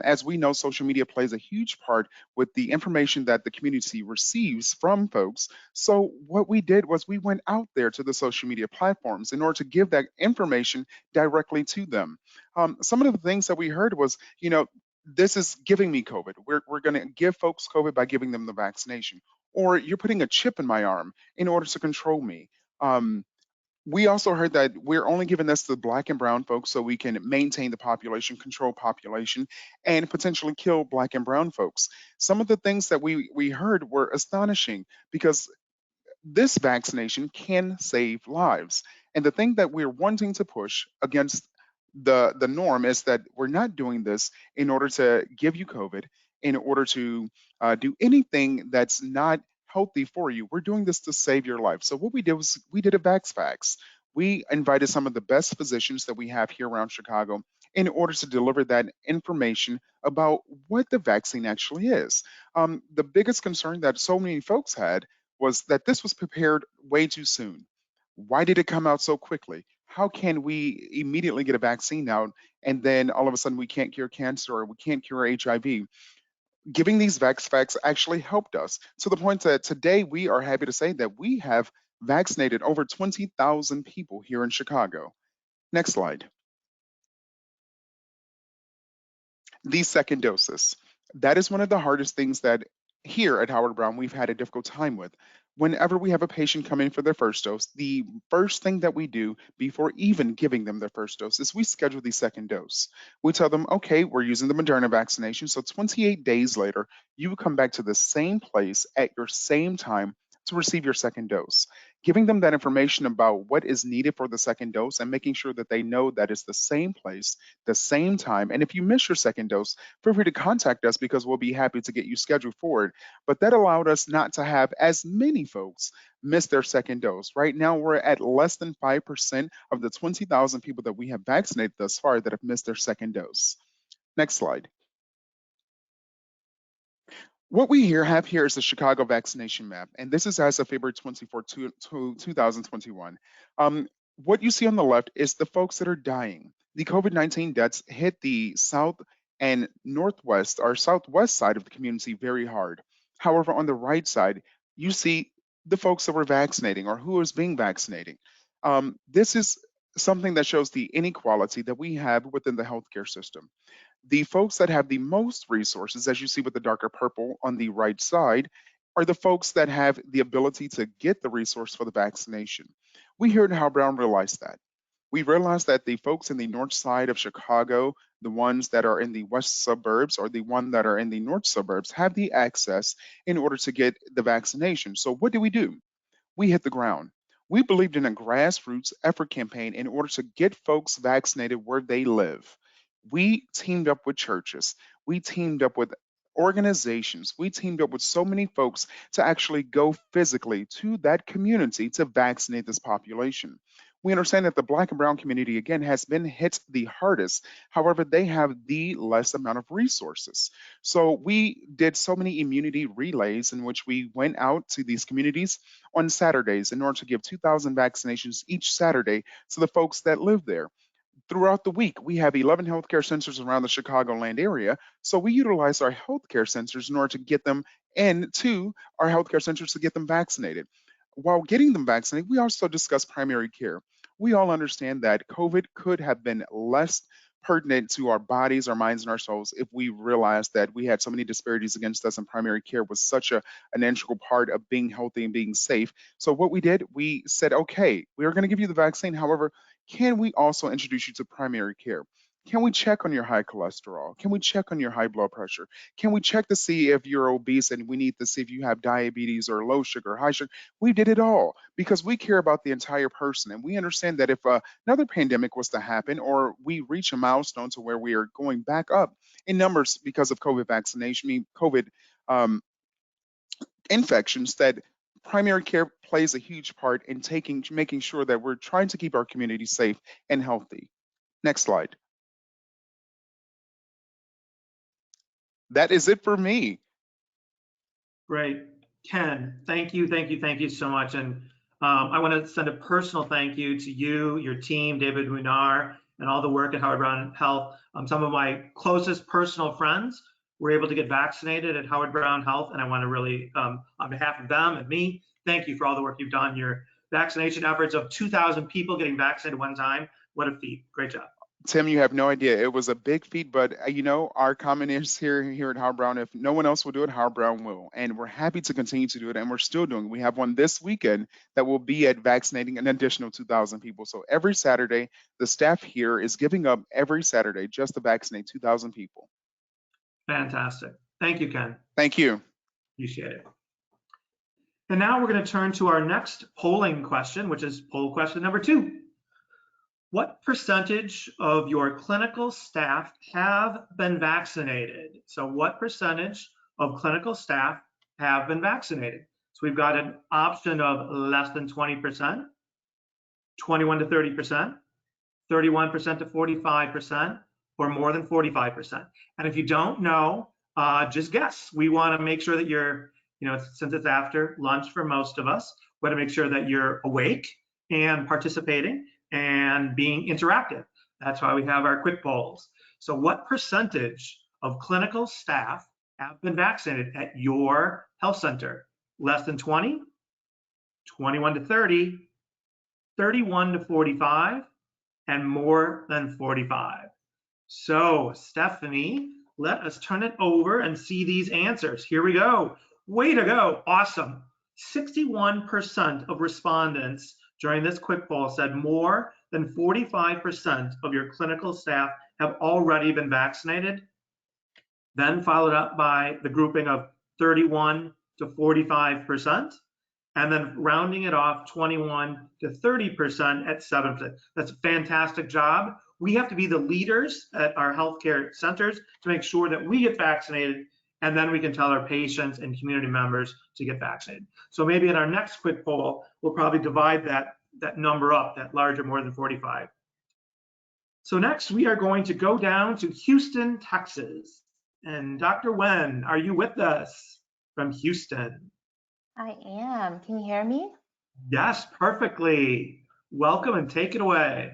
As we know, social media plays a huge part with the information that the community receives from folks. So what we did was we went out there to the social media platforms in order to give that information directly to them. Some of the things that we heard was, this is giving me COVID. We're going to give folks COVID by giving them the vaccination. Or you're putting a chip in my arm in order to control me. We also heard that we're only giving this to Black and Brown folks so we can maintain the population, control population, and potentially kill Black and Brown folks. Some of the things that we heard were astonishing because this vaccination can save lives. And the thing that we're wanting to push against the norm is that we're not doing this in order to give you COVID, in order to do anything that's not healthy for you. We're doing this to save your life. So what we did was we did a vax. We invited some of the best physicians that we have here around Chicago in order to deliver that information about what the vaccine actually is. The biggest concern that so many folks had was that this was prepared way too soon. Why did it come out so quickly? How can we immediately get a vaccine out and then all of a sudden we can't cure cancer or we can't cure HIV? Giving these facts actually helped us to the point that today we are happy to say that we have vaccinated over 20,000 people here in Chicago. Next slide. These second doses. That is one of the hardest things that here at Howard Brown we've had a difficult time with. Whenever we have a patient come in for their first dose, the first thing that we do before even giving them their first dose is we schedule the second dose. We tell them, okay, we're using the Moderna vaccination, so 28 days later, you come back to the same place at your same time to receive your second dose. Giving them that information about what is needed for the second dose and making sure that they know that it's the same place, the same time. And if you miss your second dose, feel free to contact us because we'll be happy to get you scheduled for it. But that allowed us not to have as many folks miss their second dose. Right now, we're at less than 5% of the 20,000 people that we have vaccinated thus far that have missed their second dose. Next slide. What we have here is the Chicago Vaccination Map, and this is as of February 24, 2021. What you see on the left is the folks that are dying. The COVID-19 deaths hit the south and northwest or southwest side of the community very hard. However, on the right side, you see the folks that were vaccinating or who is being vaccinated. This is something that shows the inequality that we have within the healthcare system. The folks that have the most resources, as you see with the darker purple on the right side, are the folks that have the ability to get the resource for the vaccination. We here at Howard Brown realize that. We realize that the folks in the north side of Chicago, the ones that are in the west suburbs or the one that are in the north suburbs, have the access in order to get the vaccination. So what do? We hit the ground. We believed in a grassroots effort campaign in order to get folks vaccinated where they live. We teamed up with churches. We teamed up with organizations. We teamed up with so many folks to actually go physically to that community to vaccinate this population. We understand that the Black and Brown community, again, has been hit the hardest. However, they have the less amount of resources. So we did so many immunity relays in which we went out to these communities on Saturdays in order to give 2,000 vaccinations each Saturday to the folks that live there. Throughout the week, we have 11 healthcare centers around the Chicagoland area. So we utilize our healthcare centers in order to get them into our healthcare centers to get them vaccinated. While getting them vaccinated, we also discuss primary care. We all understand that COVID could have been less pertinent to our bodies, our minds, and our souls if we realized that we had so many disparities against us and primary care was such an integral part of being healthy and being safe. So what we did, we said, okay, we're going to give you the vaccine. However, can we also introduce you to primary care? Can we check on your high cholesterol? Can we check on your high blood pressure? Can we check to see if you're obese and we need to see if you have diabetes or low sugar, high sugar? We did it all because we care about the entire person. And we understand that if another pandemic was to happen or we reach a milestone to where we are going back up in numbers because of COVID vaccination, COVID infections, that primary care plays a huge part in making sure that we're trying to keep our community safe and healthy. Next slide. That is it for me. Great. Ken, thank you so much. And I want to send a personal thank you to you, your team, David Munar, and all the work at Howard Brown Health. Some of my closest personal friends were able to get vaccinated at Howard Brown Health, and I want to really, on behalf of them and me, thank you for all the work you've done. Your vaccination efforts of 2,000 people getting vaccinated at one time, what a feat. Great job. Tim, you have no idea. It was a big feat, but our comment is here at Howard Brown. If no one else will do it, Howard Brown will. And we're happy to continue to do it, and we're still doing it. We have one this weekend that will be at vaccinating an additional 2,000 people. So every Saturday, the staff here is giving up every Saturday just to vaccinate 2,000 people. Fantastic. Thank you, Ken. Thank you. Appreciate it. And now we're going to turn to our next polling question, which is poll question number 2. What percentage of your clinical staff have been vaccinated? So what percentage of clinical staff have been vaccinated? So we've got an option of less than 20%, 21 to 30%, 31% to 45%, or more than 45%. And if you don't know, just guess. We want to make sure that you're, since it's after lunch for most of us, we want to make sure that you're awake and participating and being interactive. That's why we have our quick polls. So what percentage of clinical staff have been vaccinated at your health center? Less than 20, 21 to 30, 31 to 45, and more than 45. So Stephanie, let us turn it over and see these answers. Here we go. Way to go. Awesome. 61% of respondents during this quick poll said more than 45% of your clinical staff have already been vaccinated. Then followed up by the grouping of 31 to 45%. And then rounding it off, 21 to 30% at 7%. That's a fantastic job. We have to be the leaders at our healthcare centers to make sure that we get vaccinated, and then we can tell our patients and community members to get vaccinated. So maybe in our next quick poll, we'll probably divide that number up, that larger, more than 45. So next, we are going to go down to Houston, Texas. And Dr. Wen, are you with us from Houston? I am. Can you hear me? Yes, perfectly. Welcome and take it away.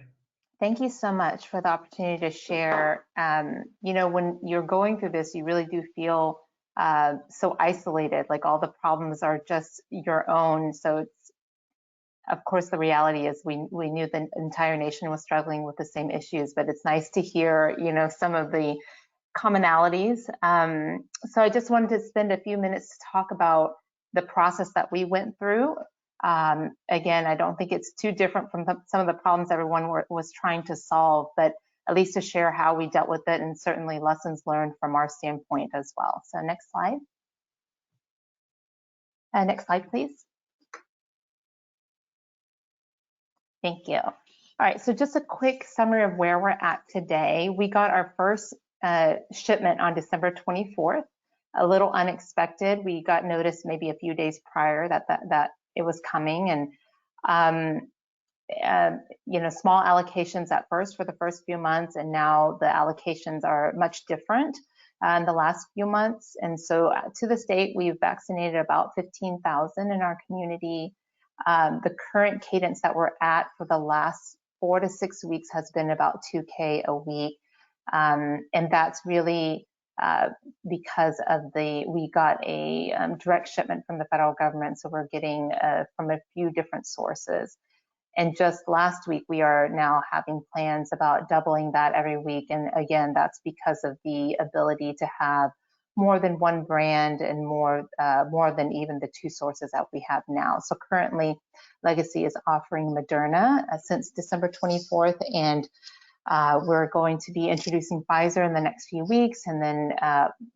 Thank you so much for the opportunity to share. When you're going through this, you really do feel so isolated, like all the problems are just your own. So it's, of course, the reality is we knew the entire nation was struggling with the same issues, but it's nice to hear, some of the commonalities. So I just wanted to spend a few minutes to talk about the process that we went through. Again, I don't think it's too different from some of the problems everyone was trying to solve, but at least to share how we dealt with it, and certainly lessons learned from our standpoint as well. So next slide. Next slide, please. Thank you. All right, so just a quick summary of where we're at today. We got our first shipment on December 24th. A little unexpected. We got notice maybe a few days prior that it was coming, and small allocations at first for the first few months, and now the allocations are much different in the last few months. And so to this date, we've vaccinated about 15,000 in our community. The current cadence that we're at for the last 4 to 6 weeks has been about 2K a week, and that's really because of we got a direct shipment from the federal government, so we're getting from a few different sources. And just last week, we are now having plans about doubling that every week. And again, that's because of the ability to have more than one brand and more than even the 2 sources that we have now. So currently, Legacy is offering Moderna since December 24th, and we're going to be introducing Pfizer in the next few weeks, and then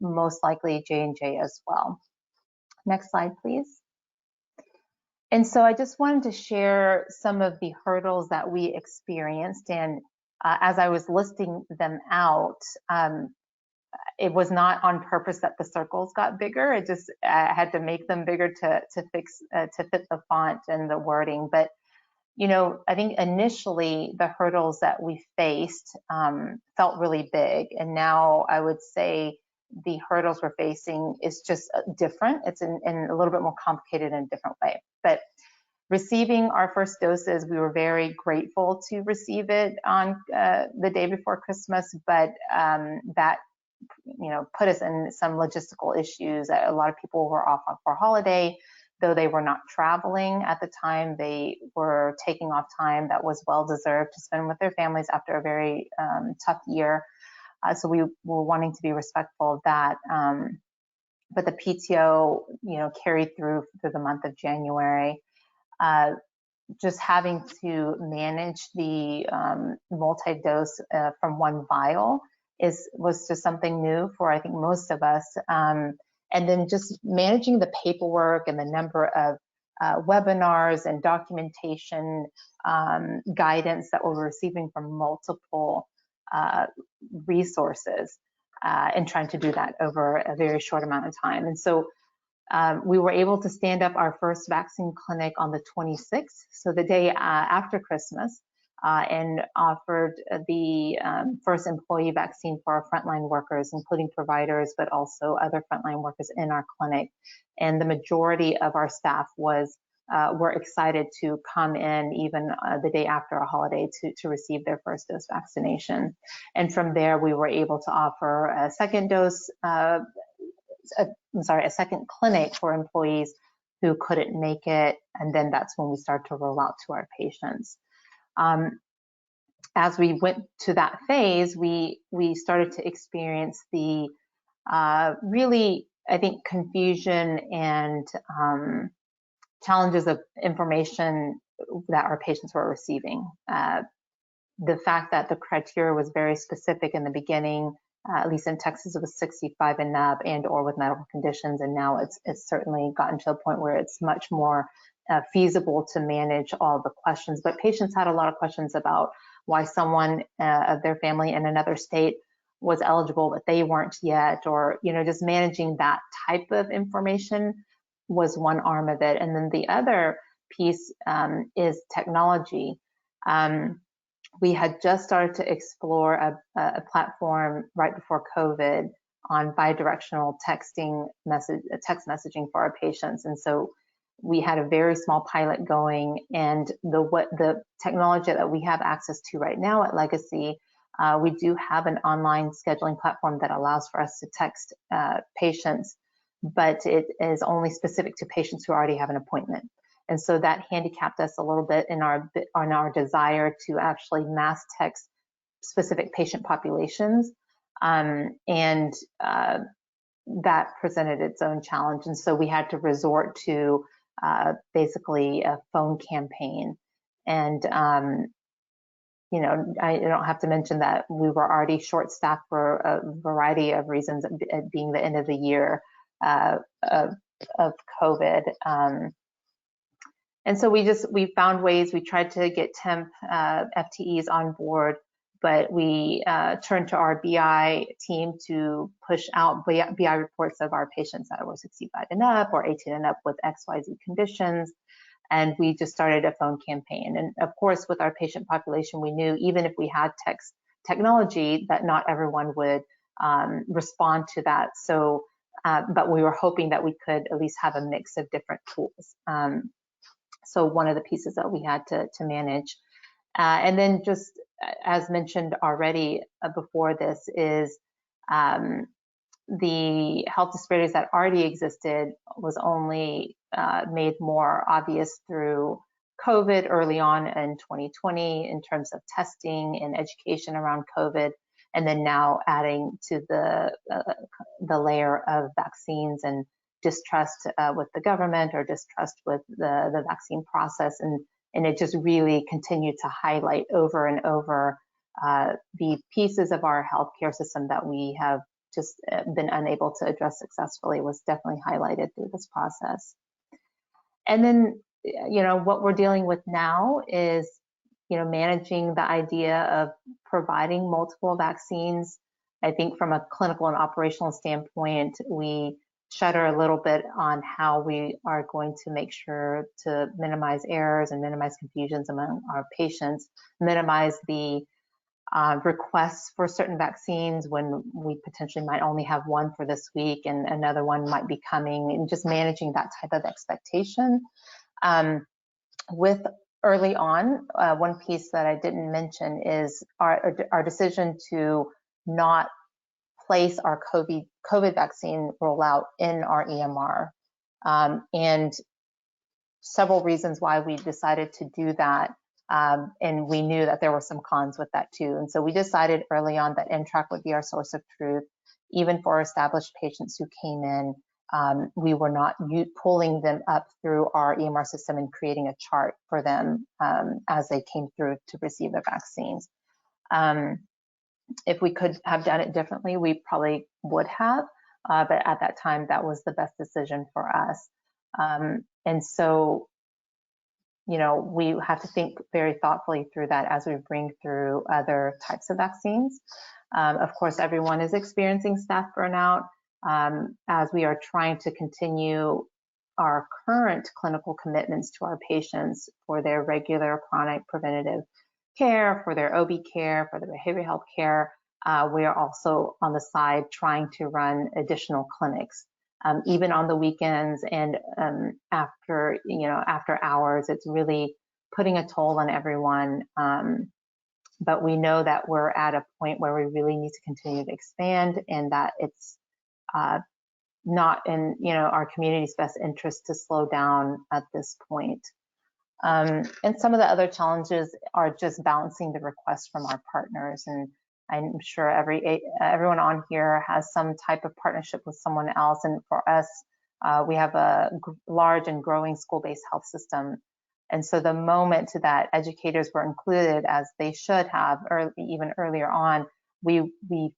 most likely J&J as well. Next slide, please. And so I just wanted to share some of the hurdles that we experienced, and as I was listing them out, it was not on purpose that the circles got bigger. I had to make them bigger to fit the font and the wording. But I think initially the hurdles that we faced felt really big, and now I would say the hurdles we're facing is just different. It's in a little bit more complicated in a different way. But receiving our first doses, we were very grateful to receive it on the day before Christmas, but that put us in some logistical issues. A lot of people were off for holiday. Though they were not traveling at the time, they were taking off time that was well-deserved to spend with their families after a very tough year. So we were wanting to be respectful of that. But the PTO, carried through the month of January. Just having to manage the multi-dose from one vial was just something new for, I think, most of us. And then just managing the paperwork and the number of webinars and documentation guidance that we're receiving from multiple resources and trying to do that over a very short amount of time. And so we were able to stand up our first vaccine clinic on the 26th, so the day after Christmas, and offered the first employee vaccine for our frontline workers, including providers, but also other frontline workers in our clinic. And the majority of our staff were excited to come in even the day after a holiday to receive their first dose vaccination. And from there, we were able to offer a second dose, a second clinic for employees who couldn't make it. And then that's when we start to roll out to our patients. As we went to that phase, we started to experience the really, I think, confusion and challenges of information that our patients were receiving. The fact that the criteria was very specific in the beginning, at least in Texas, it was 65 and up and or with medical conditions, and now it's certainly gotten to a point where it's much more feasible to manage all the questions. But patients had a lot of questions about why someone of their family in another state was eligible but they weren't yet, or just managing that type of information was one arm of it. And then the other piece is technology. We had just started to explore a platform right before COVID on bidirectional text messaging for our patients. And so we had a very small pilot going, and the technology that we have access to right now at Legacy, we do have an online scheduling platform that allows for us to text patients, but it is only specific to patients who already have an appointment. And so that handicapped us a little bit in our desire to actually mass text specific patient populations. And that presented its own challenge. And so we had to resort to basically a phone campaign. And, I don't have to mention that we were already short-staffed for a variety of reasons, being the end of the year of COVID. And so we found ways. We tried to get temp FTEs on board, but we turned to our BI team to push out BI reports of our patients that were 65 and up or 18 and up with XYZ conditions. And we just started a phone campaign. And of course, with our patient population, we knew even if we had text technology, that not everyone would respond to that. So, but we were hoping that we could at least have a mix of different tools. So one of the pieces that we had to manage. And then just as mentioned already before this is the health disparities that already existed was only made more obvious through COVID early on in 2020 in terms of testing and education around COVID, and then now adding to the layer of vaccines and distrust with the government or distrust with the vaccine process. And it just really continued to highlight over and over the pieces of our healthcare system that we have just been unable to address successfully was definitely highlighted through this process. And then, what we're dealing with now is, managing the idea of providing multiple vaccines. I think from a clinical and operational standpoint, we shudder a little bit on how we are going to make sure to minimize errors and minimize confusions among our patients, minimize the requests for certain vaccines when we potentially might only have one for this week and another one might be coming, and just managing that type of expectation. With early on, one piece that I didn't mention is our decision to not place our COVID vaccine rollout in our EMR. And several reasons why we decided to do that. And we knew that there were some cons with that too. And so we decided early on that NTRAC would be our source of truth. Even for established patients who came in, we were not pulling them up through our EMR system and creating a chart for them as they came through to receive their vaccines. If we could have done it differently, we probably would have, but at that time, that was the best decision for us. And so you know, we have to think very thoughtfully through that as we bring through other types of vaccines. Of course, everyone is experiencing staff burnout as we are trying to continue our current clinical commitments to our patients for their regular chronic preventative care, for their OB care, for their behavioral health care. We are also on the side trying to run additional clinics, even on the weekends and after hours. It's really putting a toll on everyone. But we know that we're at a point where we really need to continue to expand, and that it's not in our community's best interest to slow down at this point. And some of the other challenges are just balancing the requests from our partners. And I'm sure everyone on here has some type of partnership with someone else. And for us, we have a large and growing school-based health system. And so the moment that educators were included, as they should have, or even earlier on, we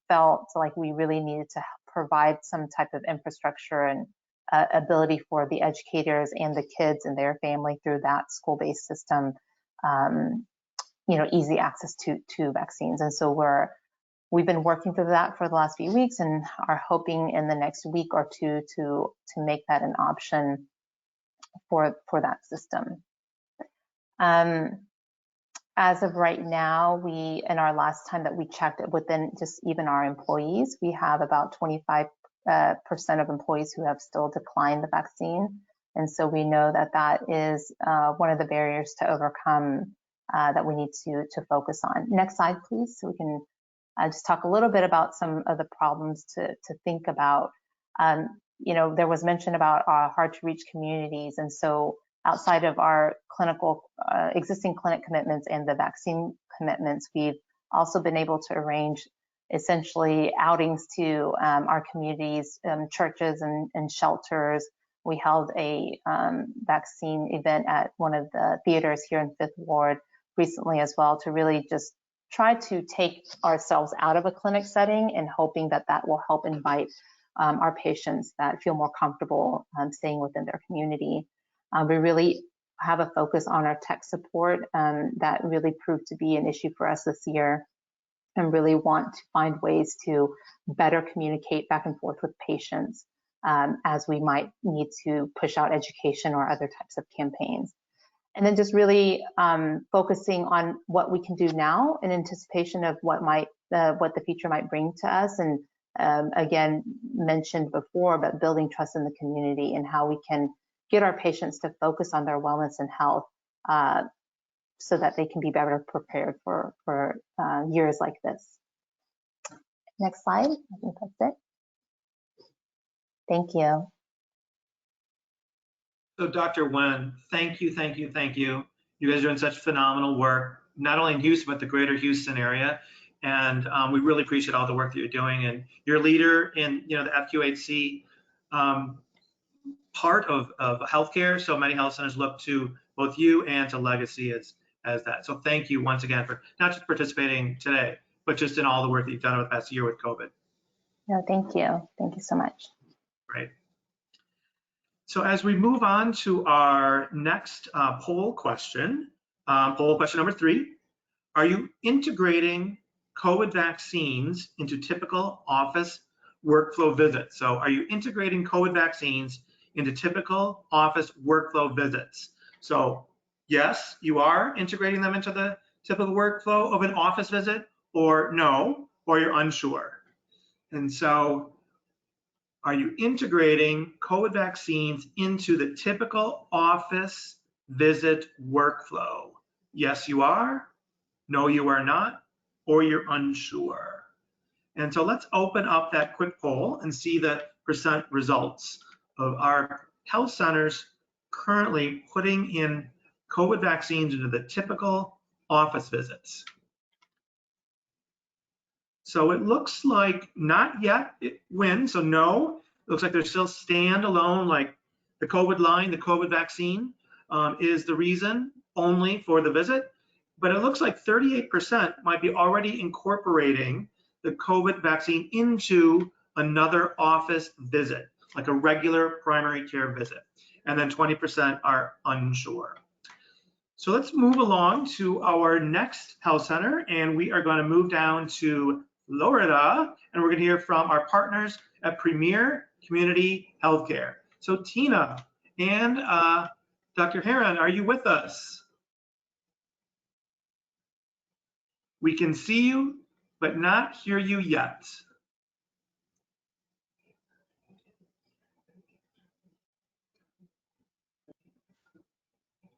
felt like we really needed to provide some type of infrastructure and ability for the educators and the kids and their family through that school-based system, easy access to vaccines. And so we've been working through that for the last few weeks and are hoping in the next week or two to make that an option for that system. As of right now, in our last time that we checked within just even our employees, we have about 25% of employees who have still declined the vaccine. And so we know that is one of the barriers to overcome that we need to focus on. Next slide, please, so we can just talk a little bit about some of the problems to think about. There was mention about hard to reach communities, and so outside of our clinical existing clinic commitments and the vaccine commitments, we've also been able to arrange essentially outings to our communities, churches and shelters. We held a vaccine event at one of the theaters here in Fifth Ward recently as well, to really just try to take ourselves out of a clinic setting and hoping that will help invite our patients that feel more comfortable staying within their community. We really have a focus on our tech support that really proved to be an issue for us this year, and really want to find ways to better communicate back and forth with patients as we might need to push out education or other types of campaigns. And then just really focusing on what we can do now in anticipation of what the future might bring to us. And again, mentioned before, but building trust in the community and how we can get our patients to focus on their wellness and health so that they can be better prepared for years like this. Next slide. I think that's it. Thank you. So Dr. Wen, thank you. You guys are doing such phenomenal work, not only in Houston, but the greater Houston area. And we really appreciate all the work that you're doing. And you're a leader in the FQHC part of healthcare. So many health centers look to both you and to Legacy as that. So thank you once again for not just participating today, but just in all the work that you've done over the past year with COVID. No, thank you. Thank you so much. Great. So as we move on to our next poll question number 3, are you integrating COVID vaccines into typical office workflow visits? So are you integrating COVID vaccines into typical office workflow visits? So yes, you are integrating them into the typical workflow of an office visit, or no, or you're unsure. And so are you integrating COVID vaccines into the typical office visit workflow? Yes, you are. No, you are not, or you're unsure. And so let's open up that quick poll and see the % results of our health centers currently putting in COVID vaccines into the typical office visits. So it looks like not yet it wins, so no. It looks like they're still standalone, like the COVID line, the COVID vaccine is the reason only for the visit. But it looks like 38% might be already incorporating the COVID vaccine into another office visit, like a regular primary care visit. And then 20% are unsure. So let's move along to our next health center, and we are going to move down to Florida, and we're going to hear from our partners at Premier Community Healthcare. So Tina and Dr. Heron, are you with us? We can see you, but not hear you yet.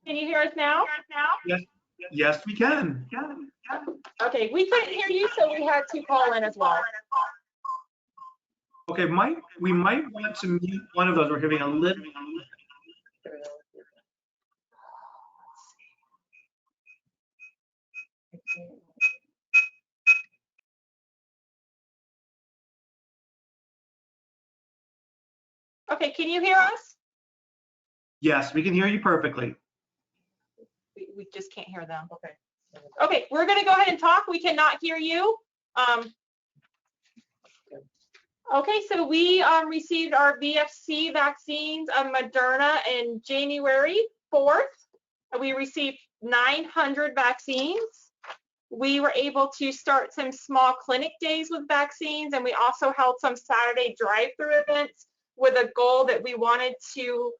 Can you hear us now? Yes, yes, we can. Okay, we couldn't hear you, so we had to call in as well. Okay, we might want to mute one of those. We're having a little. Okay, can you hear us? Yes, we can hear you perfectly. We just can't hear them. Okay. Okay, we're going to go ahead and talk. We cannot hear you. Okay, so we received our VFC vaccines of Moderna in January 4th. We received 900 vaccines. We were able to start some small clinic days with vaccines, and we also held some Saturday drive-through events with a goal that we wanted to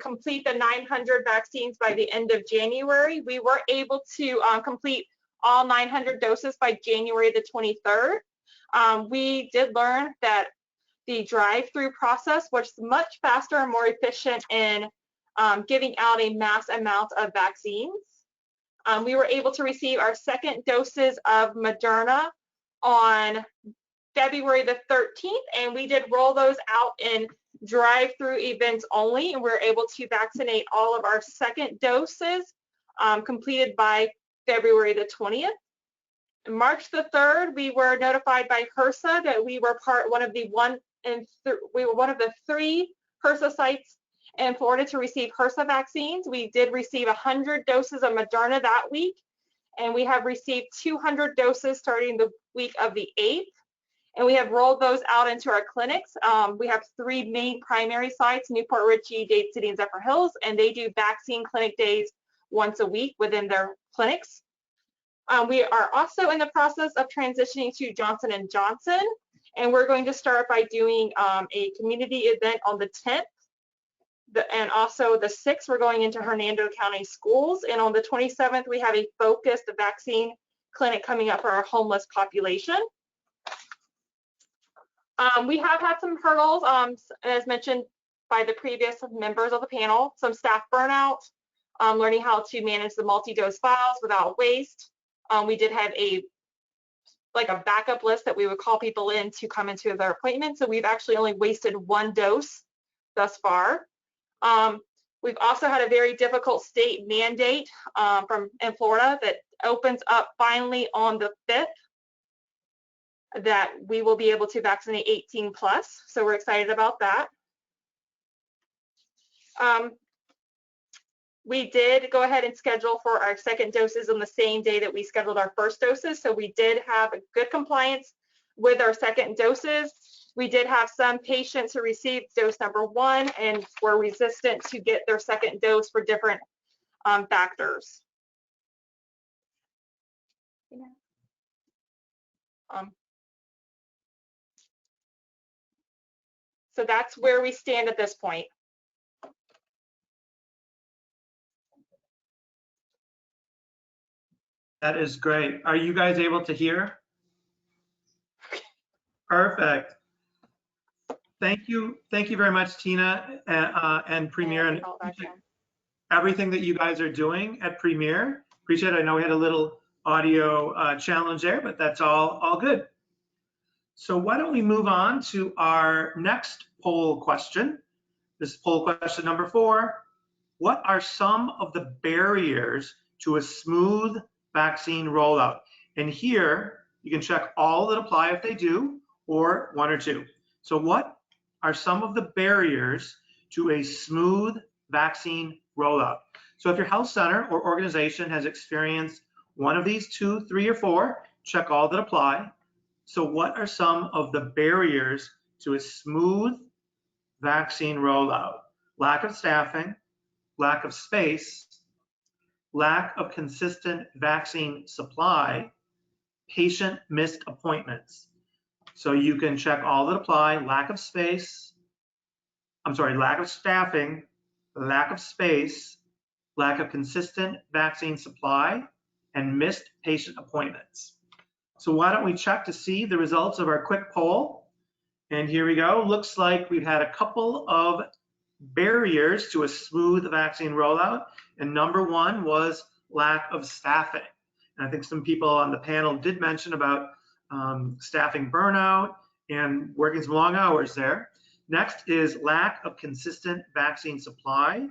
complete the 900 vaccines by the end of January. We were able to complete all 900 doses by January the 23rd. We did learn that the drive-through process was much faster and more efficient in giving out a mass amount of vaccines. We were able to receive our second doses of Moderna on February the 13th, and we did roll those out in drive-through events only, and we were able to vaccinate all of our second doses completed by February the 20th. March the 3rd, we were notified by HRSA that we were one of the 3 HRSA sites in Florida to receive HRSA vaccines. We did receive 100 doses of Moderna that week, and we have received 200 doses starting the week of the 8th. And we have rolled those out into our clinics. We have 3 main primary sites, Newport Richey, Dade City, and Zephyr Hills, and they do vaccine clinic days once a week within their clinics. We are also in the process of transitioning to Johnson & Johnson, and we're going to start by doing a community event on the 10th. And also the 6th, we're going into Hernando County schools. And on the 27th, we have a focused vaccine clinic coming up for our homeless population. We have had some hurdles, as mentioned by the previous members of the panel, some staff burnout, learning how to manage the multi-dose files without waste. We did have a backup list that we would call people in to come into their appointment. So we've actually only wasted 1 dose thus far. We've also had a very difficult state mandate in Florida that opens up finally on the 5th, that we will be able to vaccinate 18+. So we're excited about that. We did go ahead and schedule for our second doses on the same day that we scheduled our first doses. So we did have a good compliance with our second doses. We did have some patients who received dose number 1 and were resistant to get their second dose for different factors. So that's where we stand at this point. That is great. Are you guys able to hear? Perfect. Thank you very much, Tina and Premier, and everything that you guys are doing at Premier. Appreciate it. I know we had a little audio challenge there, but that's all good. So why don't we move on to our next poll question? This is poll question number 4. What are some of the barriers to a smooth vaccine rollout? And here you can check all that apply if they do, or 1 or 2. So what are some of the barriers to a smooth vaccine rollout? So if your health center or organization has experienced one of these 2, 3, or 4, check all that apply. So what are some of the barriers to a smooth vaccine rollout? Lack of staffing, lack of space, lack of consistent vaccine supply, patient missed appointments. So you can check all that apply, lack of space, lack of staffing, lack of space, lack of consistent vaccine supply, and missed patient appointments. So why don't we check to see the results of our quick poll? And here we go. Looks like we've had a couple of barriers to a smooth vaccine rollout. And number one was lack of staffing. And I think some people on the panel did mention about staffing burnout and working some long hours there. Next is lack of consistent vaccine supply,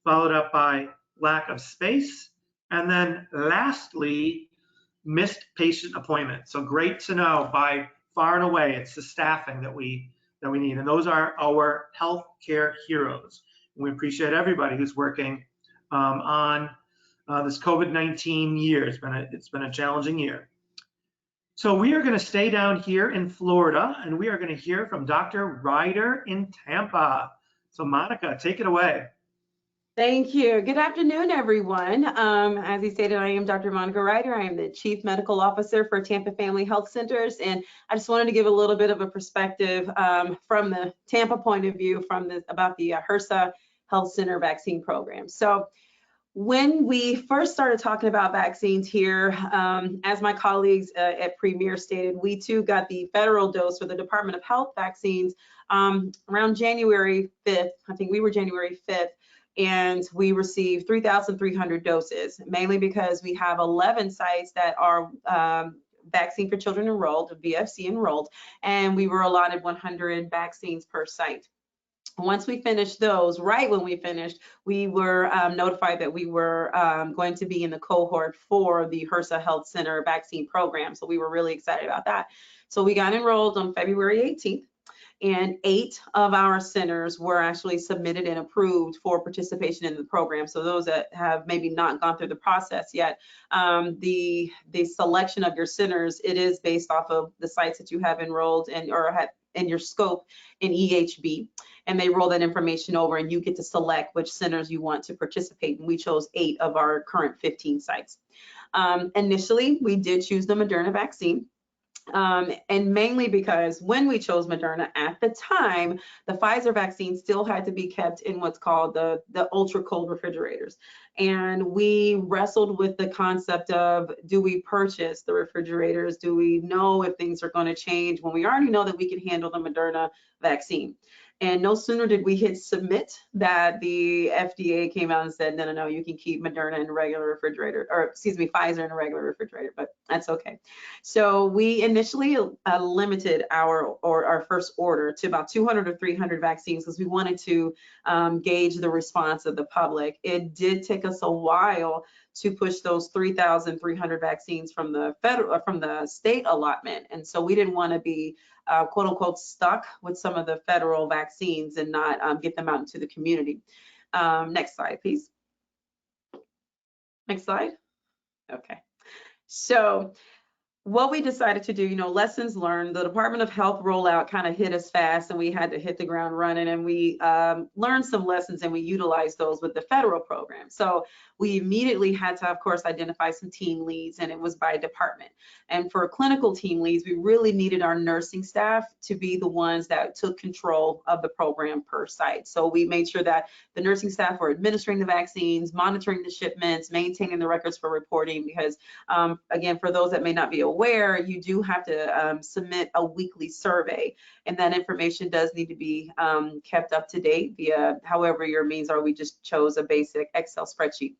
followed up by lack of space. And then lastly, missed patient appointments. So great to know, by far and away, it's the staffing that we need. And those are our healthcare heroes. And we appreciate everybody who's working on this COVID-19 year. It's been a challenging year. So we are going to stay down here in Florida, and we are going to hear from Dr. Ryder in Tampa. So Monica, take it away. Thank you. Good afternoon, everyone. As he stated, I am Dr. Monica Ryder. I am the Chief Medical Officer for Tampa Family Health Centers, and I just wanted to give a little bit of a perspective from the Tampa point of view about the HRSA Health Center vaccine program. So when we first started talking about vaccines here, as my colleagues at Premier stated, we too got the federal dose for the Department of Health vaccines around January 5th. I think we were January 5th. And we received 3,300 doses, mainly because we have 11 sites that are Vaccine for Children enrolled, VFC enrolled, and we were allotted 100 vaccines per site. Once we finished those, right when we finished, we were notified that we were going to be in the cohort for the HRSA Health Center vaccine program. So we were really excited about that. So we got enrolled on February 18th. And 8 of our centers were actually submitted and approved for participation in the program. So those that have maybe not gone through the process yet, the selection of your centers, it is based off of the sites that you have enrolled in or have in your scope in EHB. And they roll that information over and you get to select which centers you want to participate. And we chose 8 of our current 15 sites. Initially, we did choose the Moderna vaccine. And mainly because when we chose Moderna at the time, the Pfizer vaccine still had to be kept in what's called the ultra cold refrigerators. And we wrestled with the concept of, do we purchase the refrigerators? Do we know if things are going to change when we already know that we can handle the Moderna vaccine? And no sooner did we hit submit that the FDA came out and said, no, you can keep Moderna in a regular refrigerator, or excuse me, Pfizer in a regular refrigerator, but that's okay. So we initially limited our first order to about 200 or 300 vaccines because we wanted to gauge the response of the public. It did take us a while to push those 3,300 vaccines from the state allotment. And so we didn't want to be quote unquote stuck with some of the federal vaccines and not get them out into the community. Next slide, please. Next slide. Okay. So what we decided to do, lessons learned, the Department of Health rollout kind of hit us fast and we had to hit the ground running, and we learned some lessons and we utilized those with the federal program. So we immediately had to, of course, identify some team leads, and it was by department. And for clinical team leads, we really needed our nursing staff to be the ones that took control of the program per site. So we made sure that the nursing staff were administering the vaccines, monitoring the shipments, maintaining the records for reporting, because again, for those that may not be aware, you do have to submit a weekly survey, and that information does need to be kept up to date via however your means are. We just chose a basic Excel spreadsheet.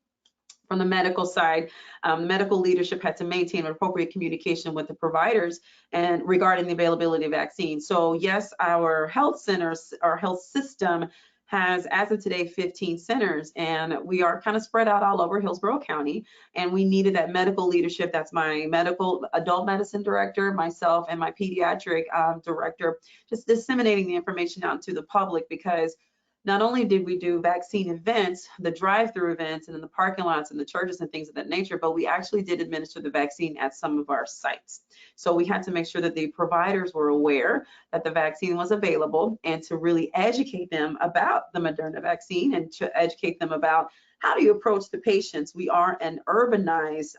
From the medical side, medical leadership had to maintain appropriate communication with the providers and regarding the availability of vaccines. So yes, our health centers, our health system has, as of today, 15 centers, and we are kind of spread out all over Hillsborough County, and we needed that medical leadership. That's my medical adult medicine director, myself, and my pediatric director, just disseminating the information out to the public, because not only did we do vaccine events, the drive-through events and in the parking lots and the churches and things of that nature, but we actually did administer the vaccine at some of our sites. So we had to make sure that the providers were aware that the vaccine was available and to really educate them about the Moderna vaccine and to educate them about how do you approach the patients. We are an urbanized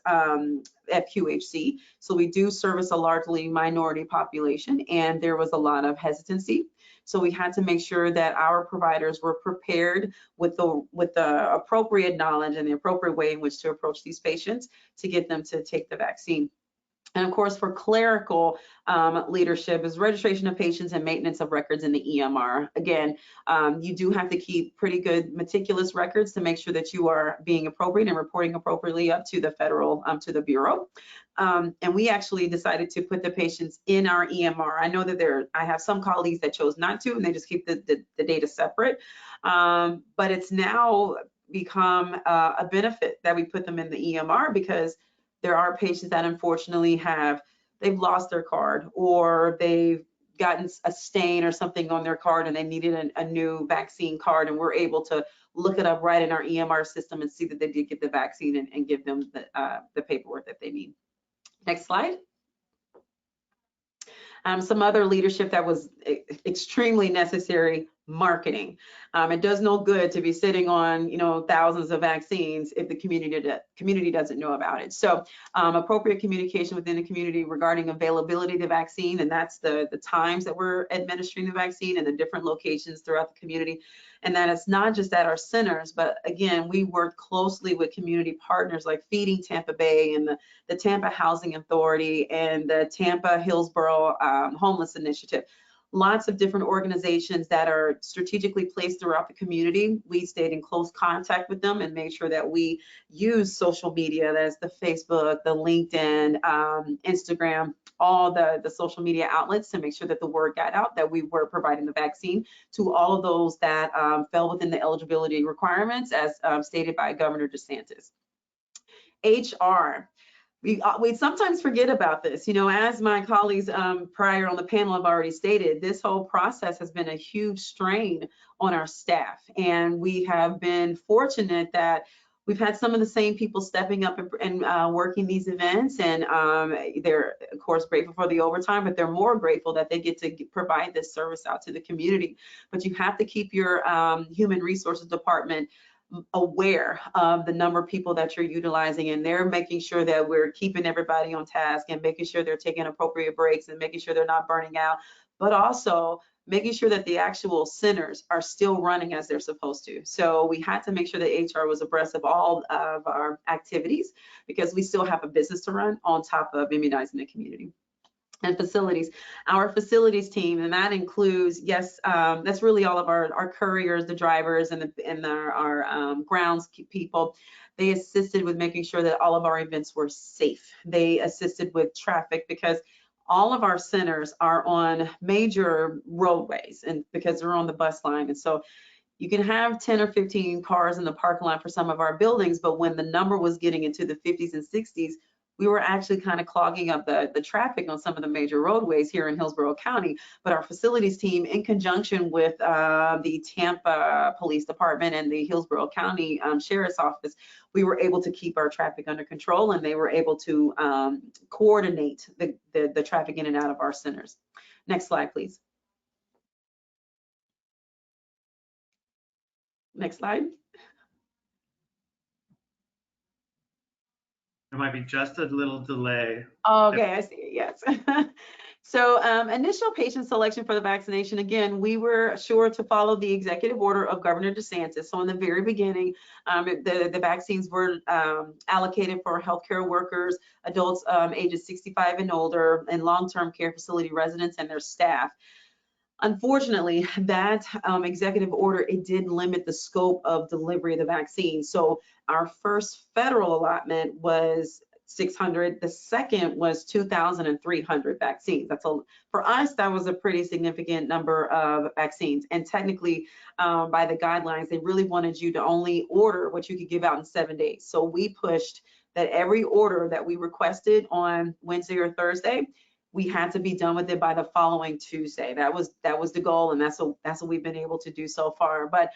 FQHC, so we do service a largely minority population, and there was a lot of hesitancy. So we had to make sure that our providers were prepared with the appropriate knowledge and the appropriate way in which to approach these patients to get them to take the vaccine. And of course, for clerical leadership is registration of patients and maintenance of records in the EMR. Again, you do have to keep pretty good meticulous records to make sure that you are being appropriate and reporting appropriately up to the federal, to the Bureau. And we actually decided to put the patients in our EMR. I know that I have some colleagues that chose not to, and they just keep the data separate. But it's now become a benefit that we put them in the EMR, because there are patients that unfortunately they've lost their card, or they've gotten a stain or something on their card and they needed a new vaccine card, and we're able to look it up right in our EMR system and see that they did get the vaccine and give them the paperwork that they need. Next slide. Some other leadership that was extremely necessary: marketing. It does no good to be sitting on, thousands of vaccines if the community doesn't know about it. So appropriate communication within the community regarding availability of the vaccine, and that's the times that we're administering the vaccine and the different locations throughout the community. And that it's not just at our centers, but again, we work closely with community partners like Feeding Tampa Bay and the Tampa Housing Authority and the Tampa Hillsborough Homeless Initiative. Lots of different organizations that are strategically placed throughout the community. We stayed in close contact with them and made sure that we use social media, that's the Facebook, the LinkedIn, Instagram, all the social media outlets, to make sure that the word got out that we were providing the vaccine to all of those that fell within the eligibility requirements as stated by Governor DeSantis. HR. We sometimes forget about this. As my colleagues prior on the panel have already stated, this whole process has been a huge strain on our staff. And we have been fortunate that we've had some of the same people stepping up and working these events. And they're, of course, grateful for the overtime, but they're more grateful that they get to provide this service out to the community. But you have to keep your human resources department aware of the number of people that you're utilizing, and they're making sure that we're keeping everybody on task and making sure they're taking appropriate breaks and making sure they're not burning out, but also making sure that the actual centers are still running as they're supposed to. So we had to make sure that HR was abreast of all of our activities, because we still have a business to run on top of immunizing the community. And facilities, our facilities team, and that includes, yes, that's really all of our couriers, the drivers, and our grounds people. They assisted with making sure that all of our events were safe. They assisted with traffic, because all of our centers are on major roadways, and because they're on the bus line. And so you can have 10 or 15 cars in the parking lot for some of our buildings, but when the number was getting into the 50s and 60s, we were actually kind of clogging up the traffic on some of the major roadways here in Hillsborough County. But our facilities team, in conjunction with the Tampa Police Department and the Hillsborough County Sheriff's Office, we were able to keep our traffic under control, and they were able to coordinate the traffic in and out of our centers. Next slide, please. Next slide. There might be just a little delay. Okay, I see it, yes. So initial patient selection for the vaccination, again, we were sure to follow the executive order of Governor DeSantis. So in the very beginning, the vaccines were allocated for healthcare workers, adults ages 65 and older, and long-term care facility residents and their staff. Unfortunately, that executive order, it did limit the scope of delivery of the vaccine. So our first federal allotment was 600. The second was 2,300 vaccines. For us, that was a pretty significant number of vaccines. And technically, by the guidelines, they really wanted you to only order what you could give out in 7 days. So we pushed that every order that we requested on Wednesday or Thursday, we had to be done with it by the following Tuesday. That was the goal, and that's what we've been able to do so far. But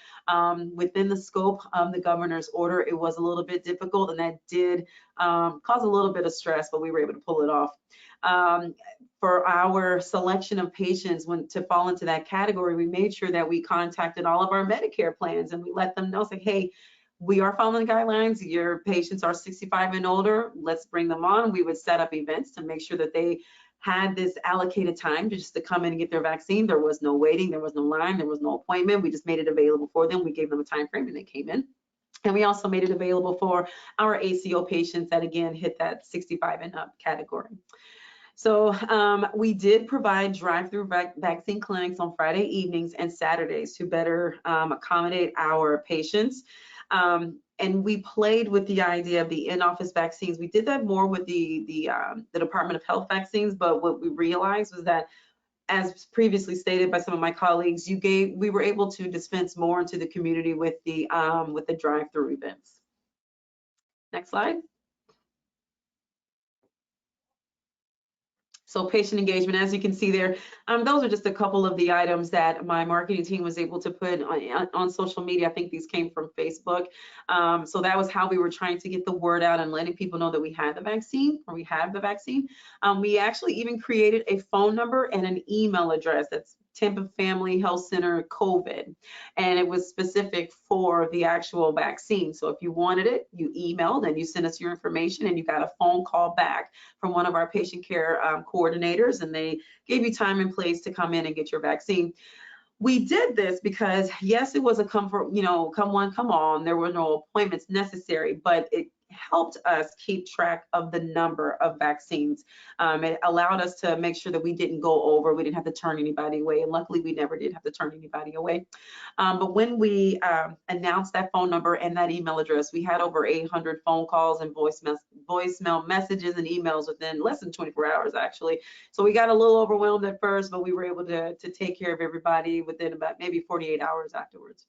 within the scope of the governor's order, it was a little bit difficult, and that did cause a little bit of stress, but we were able to pull it off. For our selection of patients to fall into that category, we made sure that we contacted all of our Medicare plans, and we let them know, say, hey, we are following the guidelines. Your patients are 65 and older. Let's bring them on. We would set up events to make sure that they had this allocated time just to come in and get their vaccine. There was no waiting, there was no line, there was no appointment. We just made it available for them. We gave them a time frame and they came in. And we also made it available for our ACO patients that, again, hit that 65 and up category. So we did provide drive-through vaccine clinics on Friday evenings and Saturdays to better accommodate our patients. And we played with the idea of the in-office vaccines. We did that more with the Department of Health vaccines, but what we realized was that, as previously stated by some of my colleagues, we were able to dispense more into the community with the drive-through events. Next slide. So patient engagement, as you can see there, those are just a couple of the items that my marketing team was able to put on social media. I think these came from Facebook. So that was how we were trying to get the word out and letting people know that we had the vaccine, or we have the vaccine. We actually even created a phone number and an email address. That's Tampa Family Health Center COVID, and it was specific for the actual vaccine. So if you wanted it, you emailed and you sent us your information, and you got a phone call back from one of our patient care coordinaters, and they gave you time and place to come in and get your vaccine. We did this because, yes, it was a comfort, come one, come on. There were no appointments necessary, but it helped us keep track of the number of vaccines. It allowed us to make sure that we didn't go over, we didn't have to turn anybody away, and luckily we never did have to turn anybody away. But when we announced that phone number and that email address, we had over 800 phone calls and voicemail messages and emails within less than 24 hours, actually. So we got a little overwhelmed at first, but we were able to take care of everybody within about maybe 48 hours afterwards.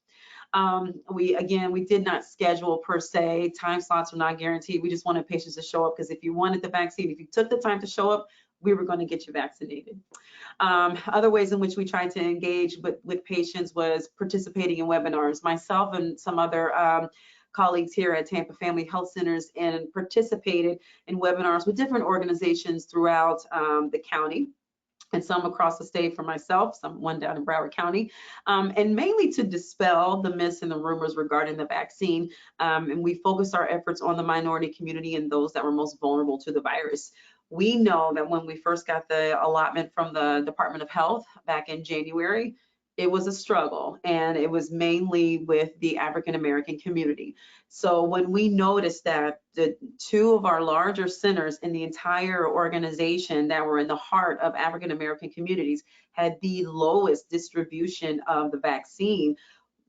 We did not schedule per se. Time slots were not guaranteed. We just wanted patients to show up, because if you wanted the vaccine, if you took the time to show up, we were going to get you vaccinated. Other ways in which we tried to engage with patients was participating in webinars. Myself and some other colleagues here at Tampa Family Health Centers and participated in webinars with different organizations throughout the county, and some across the state for myself, one down in Broward County, and mainly to dispel the myths and the rumors regarding the vaccine. And we focused our efforts on the minority community and those that were most vulnerable to the virus. We know that when we first got the allotment from the Department of Health back in January, it was a struggle, and it was mainly with the African American community. So when we noticed that the two of our larger centers in the entire organization that were in the heart of African American communities had the lowest distribution of the vaccine,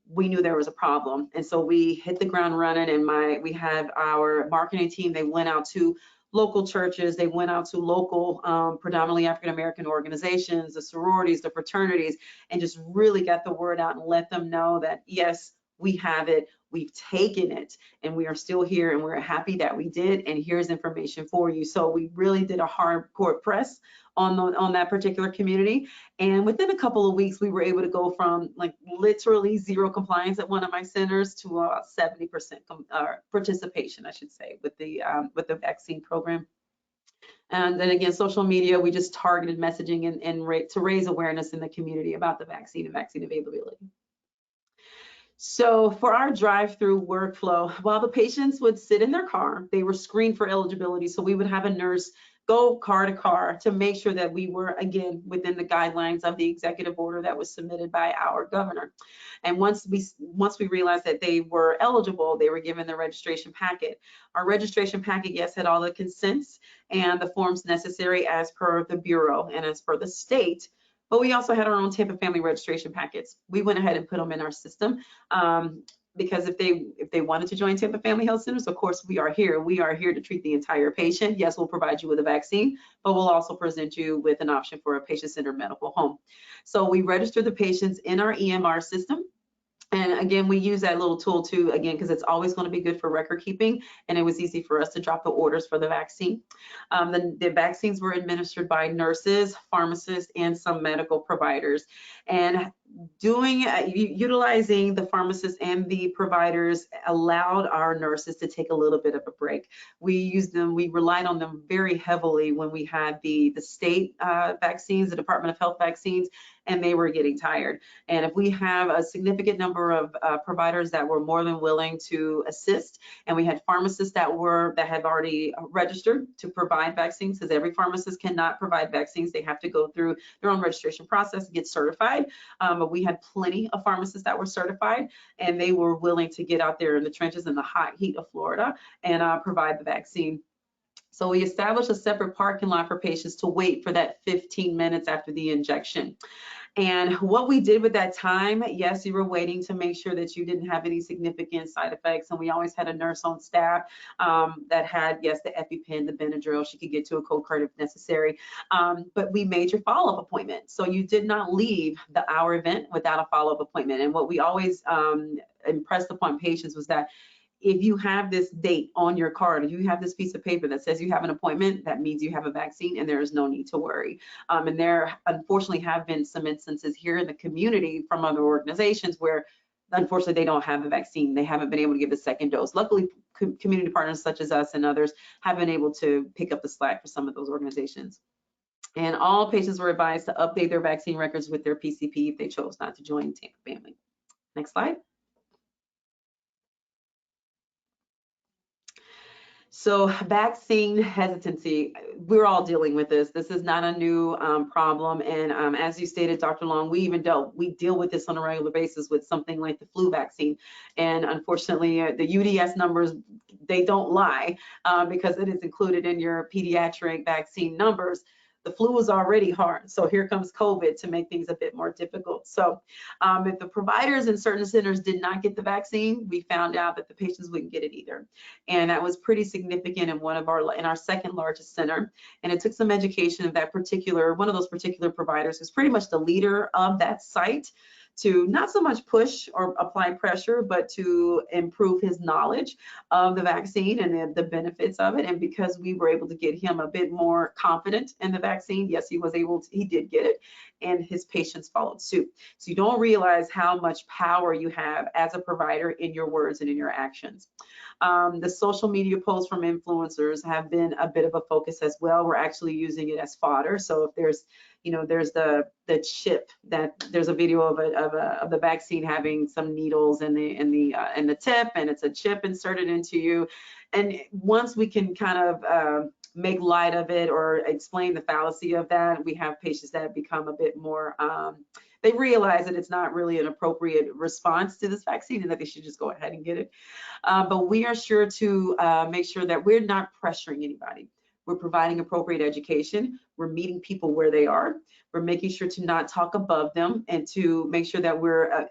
we knew there was a problem. And so we hit the ground running, and we have our marketing team, they went out to local churches, they went out to local, predominantly African-American organizations, the sororities, the fraternities, and just really got the word out and let them know that, yes, we have it, we've taken it, and we are still here, and we're happy that we did, and here's information for you. So we really did a hardcore press on that particular community. And within a couple of weeks, we were able to go from like literally zero compliance at one of my centers to 70% participation, I should say, with the vaccine program. And then again, social media, we just targeted messaging and to raise awareness in the community about the vaccine and vaccine availability. So for our drive-through workflow, while the patients would sit in their car, they were screened for eligibility. So we would have a nurse go car to car to make sure that we were, again, within the guidelines of the executive order that was submitted by our governor. And once we realized that they were eligible, they were given the registration packet. Our registration packet, yes, had all the consents and the forms necessary as per the Bureau and as per the state. But we also had our own Tampa Family registration packets. We went ahead and put them in our system because if they wanted to join Tampa Family Health Centers, of course, we are here. We are here to treat the entire patient. Yes, we'll provide you with a vaccine, but we'll also present you with an option for a patient-centered medical home. So we register the patients in our EMR system. And again, we use that little tool too, again, because it's always going to be good for record keeping, and it was easy for us to drop the orders for the vaccine. The vaccines were administered by nurses, pharmacists, and some medical providers. And utilizing the pharmacists and the providers allowed our nurses to take a little bit of a break. We relied on them very heavily when we had the state vaccines, the Department of Health vaccines, and they were getting tired. And if we have a significant number of providers that were more than willing to assist, and we had pharmacists that have already registered to provide vaccines, because every pharmacist cannot provide vaccines, they have to go through their own registration process and get certified. But we had plenty of pharmacists that were certified, and they were willing to get out there in the trenches in the hot heat of Florida and provide the vaccine. So we established a separate parking lot for patients to wait for that 15 minutes after the injection. And what we did with that time, yes, you were waiting to make sure that you didn't have any significant side effects. And we always had a nurse on staff that had, yes, the EpiPen, the Benadryl. She could get to a code card if necessary. But we made your follow-up appointment. So you did not leave our event without a follow-up appointment. And what we always impressed upon patients was that if you have this date on your card, if you have this piece of paper that says you have an appointment, that means you have a vaccine and there is no need to worry. And there unfortunately have been some instances here in the community from other organizations where unfortunately they don't have a vaccine. They haven't been able to give the second dose. Luckily, community partners such as us and others have been able to pick up the slack for some of those organizations. And all patients were advised to update their vaccine records with their PCP if they chose not to join Tampa Family. Next slide. So vaccine hesitancy, we're all dealing with this. This is not a new problem. And as you stated, Dr. Long, we deal with this on a regular basis with something like the flu vaccine. And unfortunately, the UDS numbers, they don't lie because it is included in your pediatric vaccine numbers. The flu was already hard, so here comes COVID to make things a bit more difficult. So if the providers in certain centers did not get the vaccine, we found out that the patients wouldn't get it either. And that was pretty significant in our second largest center. And it took some education of one of those particular providers who's pretty much the leader of that site, to not so much push or apply pressure, but to improve his knowledge of the vaccine and the benefits of it. And because we were able to get him a bit more confident in the vaccine, yes, he did get it, and his patients followed suit. So you don't realize how much power you have as a provider in your words and in your actions. The social media posts from influencers have been a bit of a focus as well. We're actually using it as fodder. So if there's the chip, that there's a video of the vaccine having some needles in the tip, and it's a chip inserted into you. And once we can kind of make light of it or explain the fallacy of that, we have patients that become a bit more, they realize that it's not really an appropriate response to this vaccine and that they should just go ahead and get it. But we are sure to make sure that we're not pressuring anybody. We're providing appropriate education. We're meeting people where they are. We're making sure to not talk above them and to make sure that we're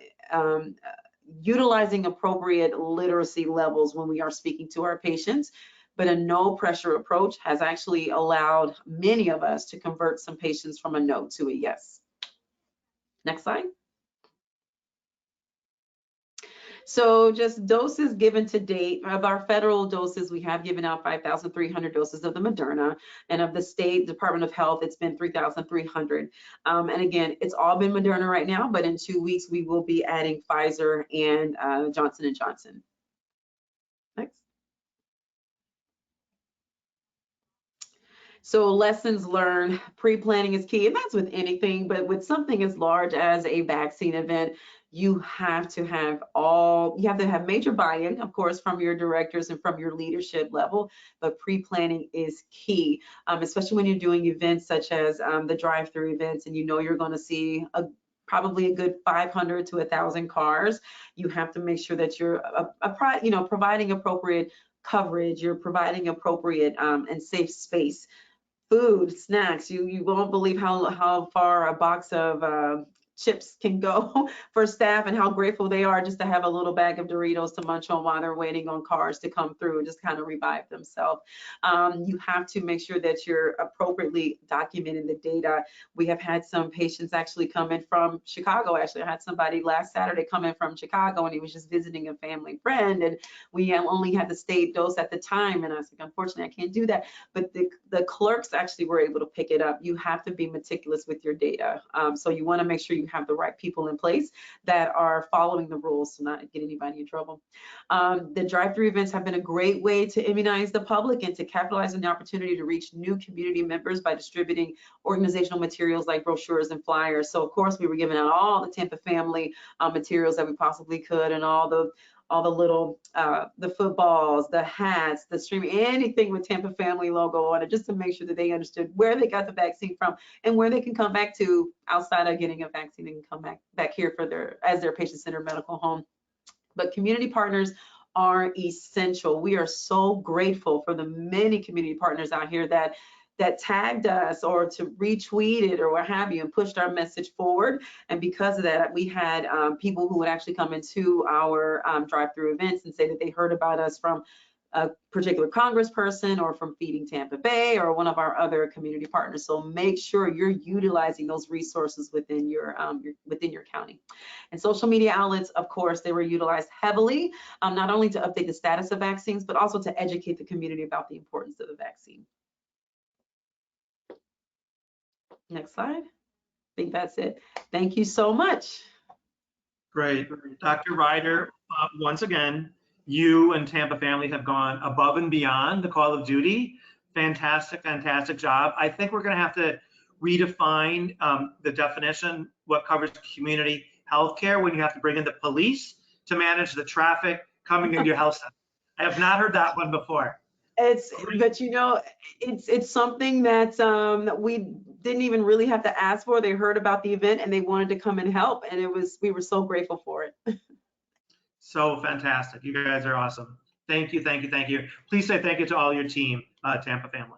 utilizing appropriate literacy levels when we are speaking to our patients. But a no pressure approach has actually allowed many of us to convert some patients from a no to a yes. Next slide. So just doses given to date. Of our federal doses, we have given out 5,300 doses of the Moderna, and of the state Department of Health, it's been 3,300. And again, it's all been Moderna right now, but in 2 weeks, we will be adding Pfizer and Johnson & Johnson. Next. So lessons learned, pre-planning is key, and that's with anything, but with something as large as a vaccine event, you have to have major buy-in, of course, from your directors and from your leadership level, but pre-planning is key, especially when you're doing events such as the drive-through events, and you know you're going to see probably a good 500 to 1,000 cars. You have to make sure that you're providing appropriate coverage, you're providing appropriate and safe space. Food, snacks, you won't believe how far a box of chips can go for staff, and how grateful they are just to have a little bag of Doritos to munch on while they're waiting on cars to come through and just kind of revive themselves. You have to make sure that you're appropriately documenting the data. We have had some patients actually come in from Chicago. Actually, I had somebody last Saturday come in from Chicago, and he was just visiting a family friend, and we only had the state dose at the time. And I was like, unfortunately, I can't do that. But the clerks actually were able to pick it up. You have to be meticulous with your data. So you want to make sure you have the right people in place that are following the rules to not get anybody in trouble. The drive-through events have been a great way to immunize the public and to capitalize on the opportunity to reach new community members by distributing organizational materials like brochures and flyers. So of course we were giving out all the Tampa family materials that we possibly could, and all the little the footballs, the hats, the streaming, anything with Tampa family logo on it, just to make sure that they understood where they got the vaccine from and where they can come back to outside of getting a vaccine and come back here for their patient-centered medical home. But community partners are essential. We are so grateful for the many community partners out here that tagged us or to retweet it or what have you and pushed our message forward. And because of that, we had people who would actually come into our drive-through events and say that they heard about us from a particular congressperson or from Feeding Tampa Bay or one of our other community partners. So make sure you're utilizing those resources within your county. And social media outlets, of course, they were utilized heavily, not only to update the status of vaccines, but also to educate the community about the importance of the vaccine. Next slide. I think that's it. Thank you so much. Great. Dr. Ryder, once again, you and Tampa family have gone above and beyond the call of duty. Fantastic, fantastic job. I think we're going to have to redefine the definition, what covers community healthcare, when you have to bring in the police to manage the traffic coming into your health center. I have not heard that one before. But you know, it's something that we didn't even really have to ask for. They heard about the event and they wanted to come and help, and we were so grateful for it. So fantastic. You guys are awesome. Thank you, thank you, thank you. Please say thank you to all your team, Tampa family.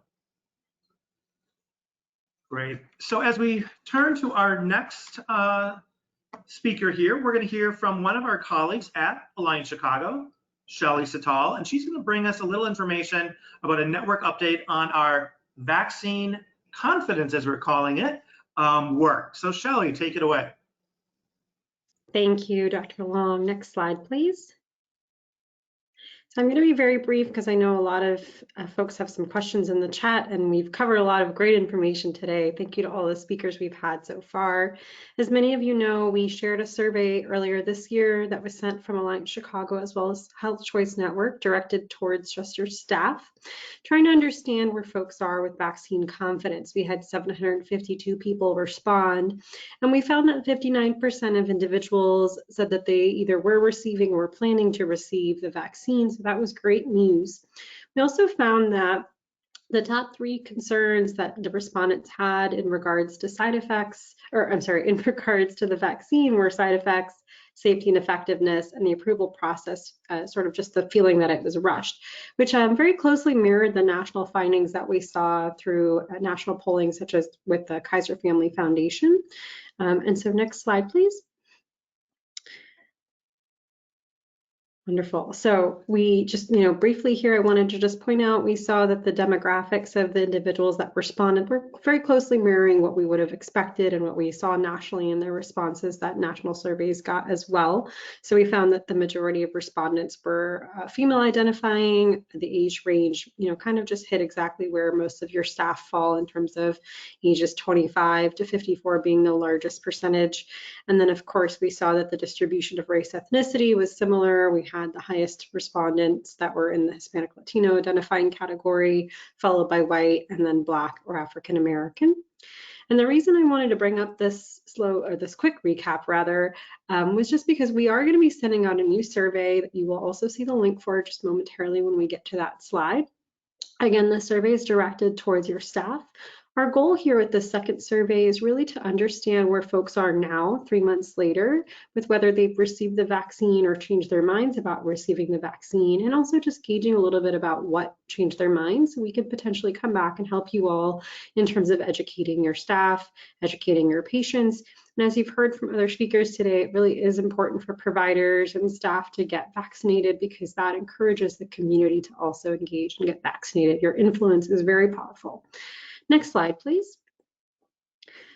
Great. So as we turn to our next speaker here, we're going to hear from one of our colleagues at Alliance Chicago, Shelly Sital, and she's going to bring us a little information about a network update on our vaccine confidence, as we're calling it, work. So Shelly, take it away. Thank you, Dr. Long. Next slide, please. So I'm going to be very brief because I know a lot of folks have some questions in the chat, and we've covered a lot of great information today. Thank you to all the speakers we've had so far. As many of you know, we shared a survey earlier this year that was sent from Alliance Chicago as well as Health Choice Network, directed towards just your staff, trying to understand where folks are with vaccine confidence. We had 752 people respond, and we found that 59% of individuals said that they either were receiving or were planning to receive the vaccine. So that was great news. We also found that the top 3 concerns that the respondents had in regards to side effects, or I'm sorry, in regards to the vaccine were side effects, safety and effectiveness, and the approval process, sort of just the feeling that it was rushed, which very closely mirrored the national findings that we saw through national polling, such as with the Kaiser Family Foundation. And so next slide, please. Wonderful. So we just, briefly here, I wanted to just point out, we saw that the demographics of the individuals that responded were very closely mirroring what we would have expected and what we saw nationally in their responses that national surveys got as well. So we found that the majority of respondents were female identifying. The age range, kind of just hit exactly where most of your staff fall in terms of ages 25 to 54 being the largest percentage. And then of course, we saw that the distribution of race ethnicity was similar. We had the highest respondents that were in the Hispanic Latino identifying category, followed by white, and then Black or African American. And the reason I wanted to bring up this quick recap rather, was just because we are going to be sending out a new survey that you will also see the link for just momentarily when we get to that slide. Again, the survey is directed towards your staff. Our goal here with the second survey is really to understand where folks are now, 3 months later, with whether they've received the vaccine or changed their minds about receiving the vaccine, and also just gauging a little bit about what changed their minds. So we could potentially come back and help you all in terms of educating your staff, educating your patients, And as you've heard from other speakers today, it really is important for providers and staff to get vaccinated because that encourages the community to also engage and get vaccinated. Your influence is very powerful. Next slide, please.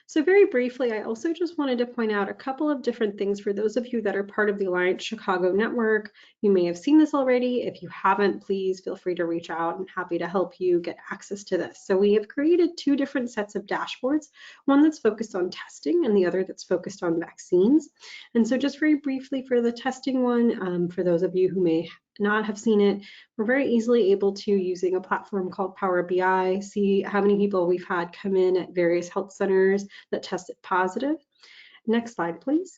So very briefly, I also just wanted to point out a couple of different things for those of you that are part of the Alliance Chicago network. You may have seen this already. If you haven't, please feel free to reach out. I'm happy to help you get access to this. So we have created two different sets of dashboards, one that's focused on testing and the other that's focused on vaccines. And so just very briefly for the testing one, for those of you who may not have seen it, we're very easily able to, using a platform called Power BI, see how many people we've had come in at various health centers that tested positive. Next slide, please.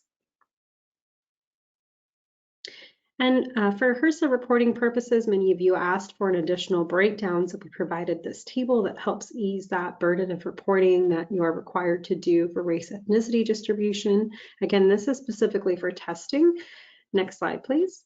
And for HRSA reporting purposes, many of you asked for an additional breakdown, so we provided this table that helps ease that burden of reporting that you are required to do for race ethnicity distribution. Again, this is specifically for testing. Next slide, please.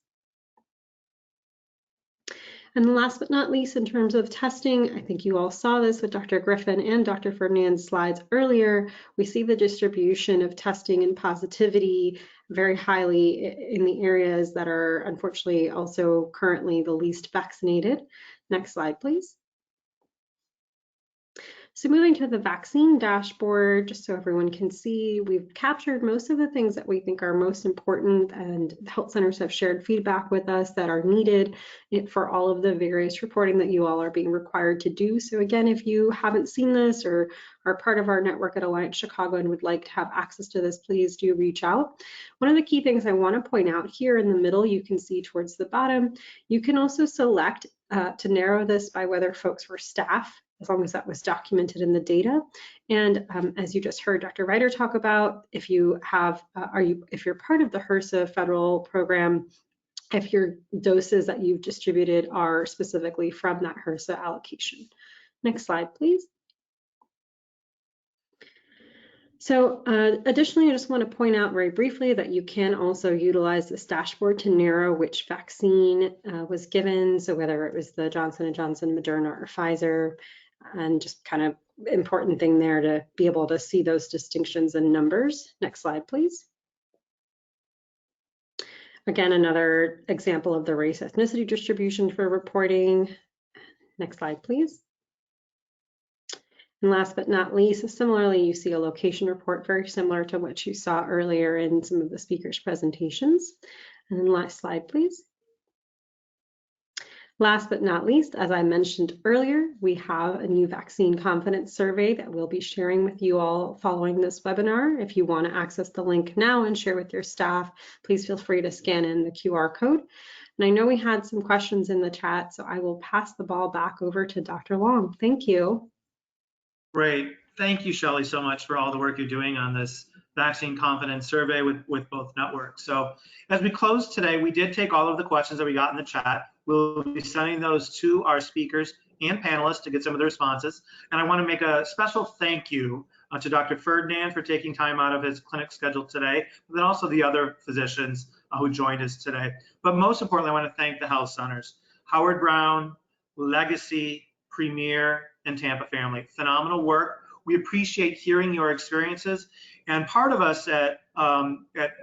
And last but not least, in terms of testing, I think you all saw this with Dr. Griffin and Dr. Ferdinand's slides earlier. We see the distribution of testing and positivity very highly in the areas that are unfortunately also currently the least vaccinated. Next slide, please. So moving to the vaccine dashboard, just so everyone can see, we've captured most of the things that we think are most important, and the health centers have shared feedback with us that are needed for all of the various reporting that you all are being required to do. So again, if you haven't seen this or are part of our network at Alliance Chicago and would like to have access to this, please do reach out. One of the key things I want to point out here in the middle, you can see towards the bottom, you can also select to narrow this by whether folks were staff, as long as that was documented in the data. And as you just heard Dr. Ryder talk about, if you have, if you're part of the HRSA federal program, if your doses that you've distributed are specifically from that HRSA allocation. Next slide, please. So additionally, I just want to point out very briefly that you can also utilize this dashboard to narrow which vaccine was given. So whether it was the Johnson & Johnson, Moderna, or Pfizer, and just kind of important thing there to be able to see those distinctions in numbers. Next slide, please. Again, another example of the race ethnicity distribution for reporting. Next slide, please. And last but not least, similarly, you see a location report very similar to what you saw earlier in some of the speakers' presentations. And then last slide, please. Last but not least, as I mentioned earlier, we have a new vaccine confidence survey that we'll be sharing with you all following this webinar. If you want to access the link now and share with your staff, please feel free to scan in the QR code. And I know we had some questions in the chat, so I will pass the ball back over to Dr. Long. Thank you. Great. Thank you, Shelley, so much for all the work you're doing on this vaccine confidence survey with both networks. So as we close today, we did take all of the questions that we got in the chat. We'll be sending those to our speakers and panelists to get some of the responses. And I want to make a special thank you to Dr. Ferdinand for taking time out of his clinic schedule today, but then also the other physicians who joined us today. But most importantly, I want to thank the health centers, Howard Brown, Legacy, Premier, and Tampa Family. Phenomenal work. We appreciate hearing your experiences. And part of us at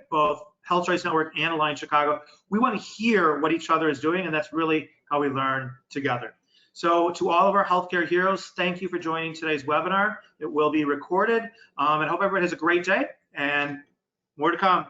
both Health Choice Network and Alliance Chicago, we want to hear what each other is doing, and that's really how we learn together. So to all of our healthcare heroes, thank you for joining today's webinar. It will be recorded, and I hope everyone has a great day and more to come.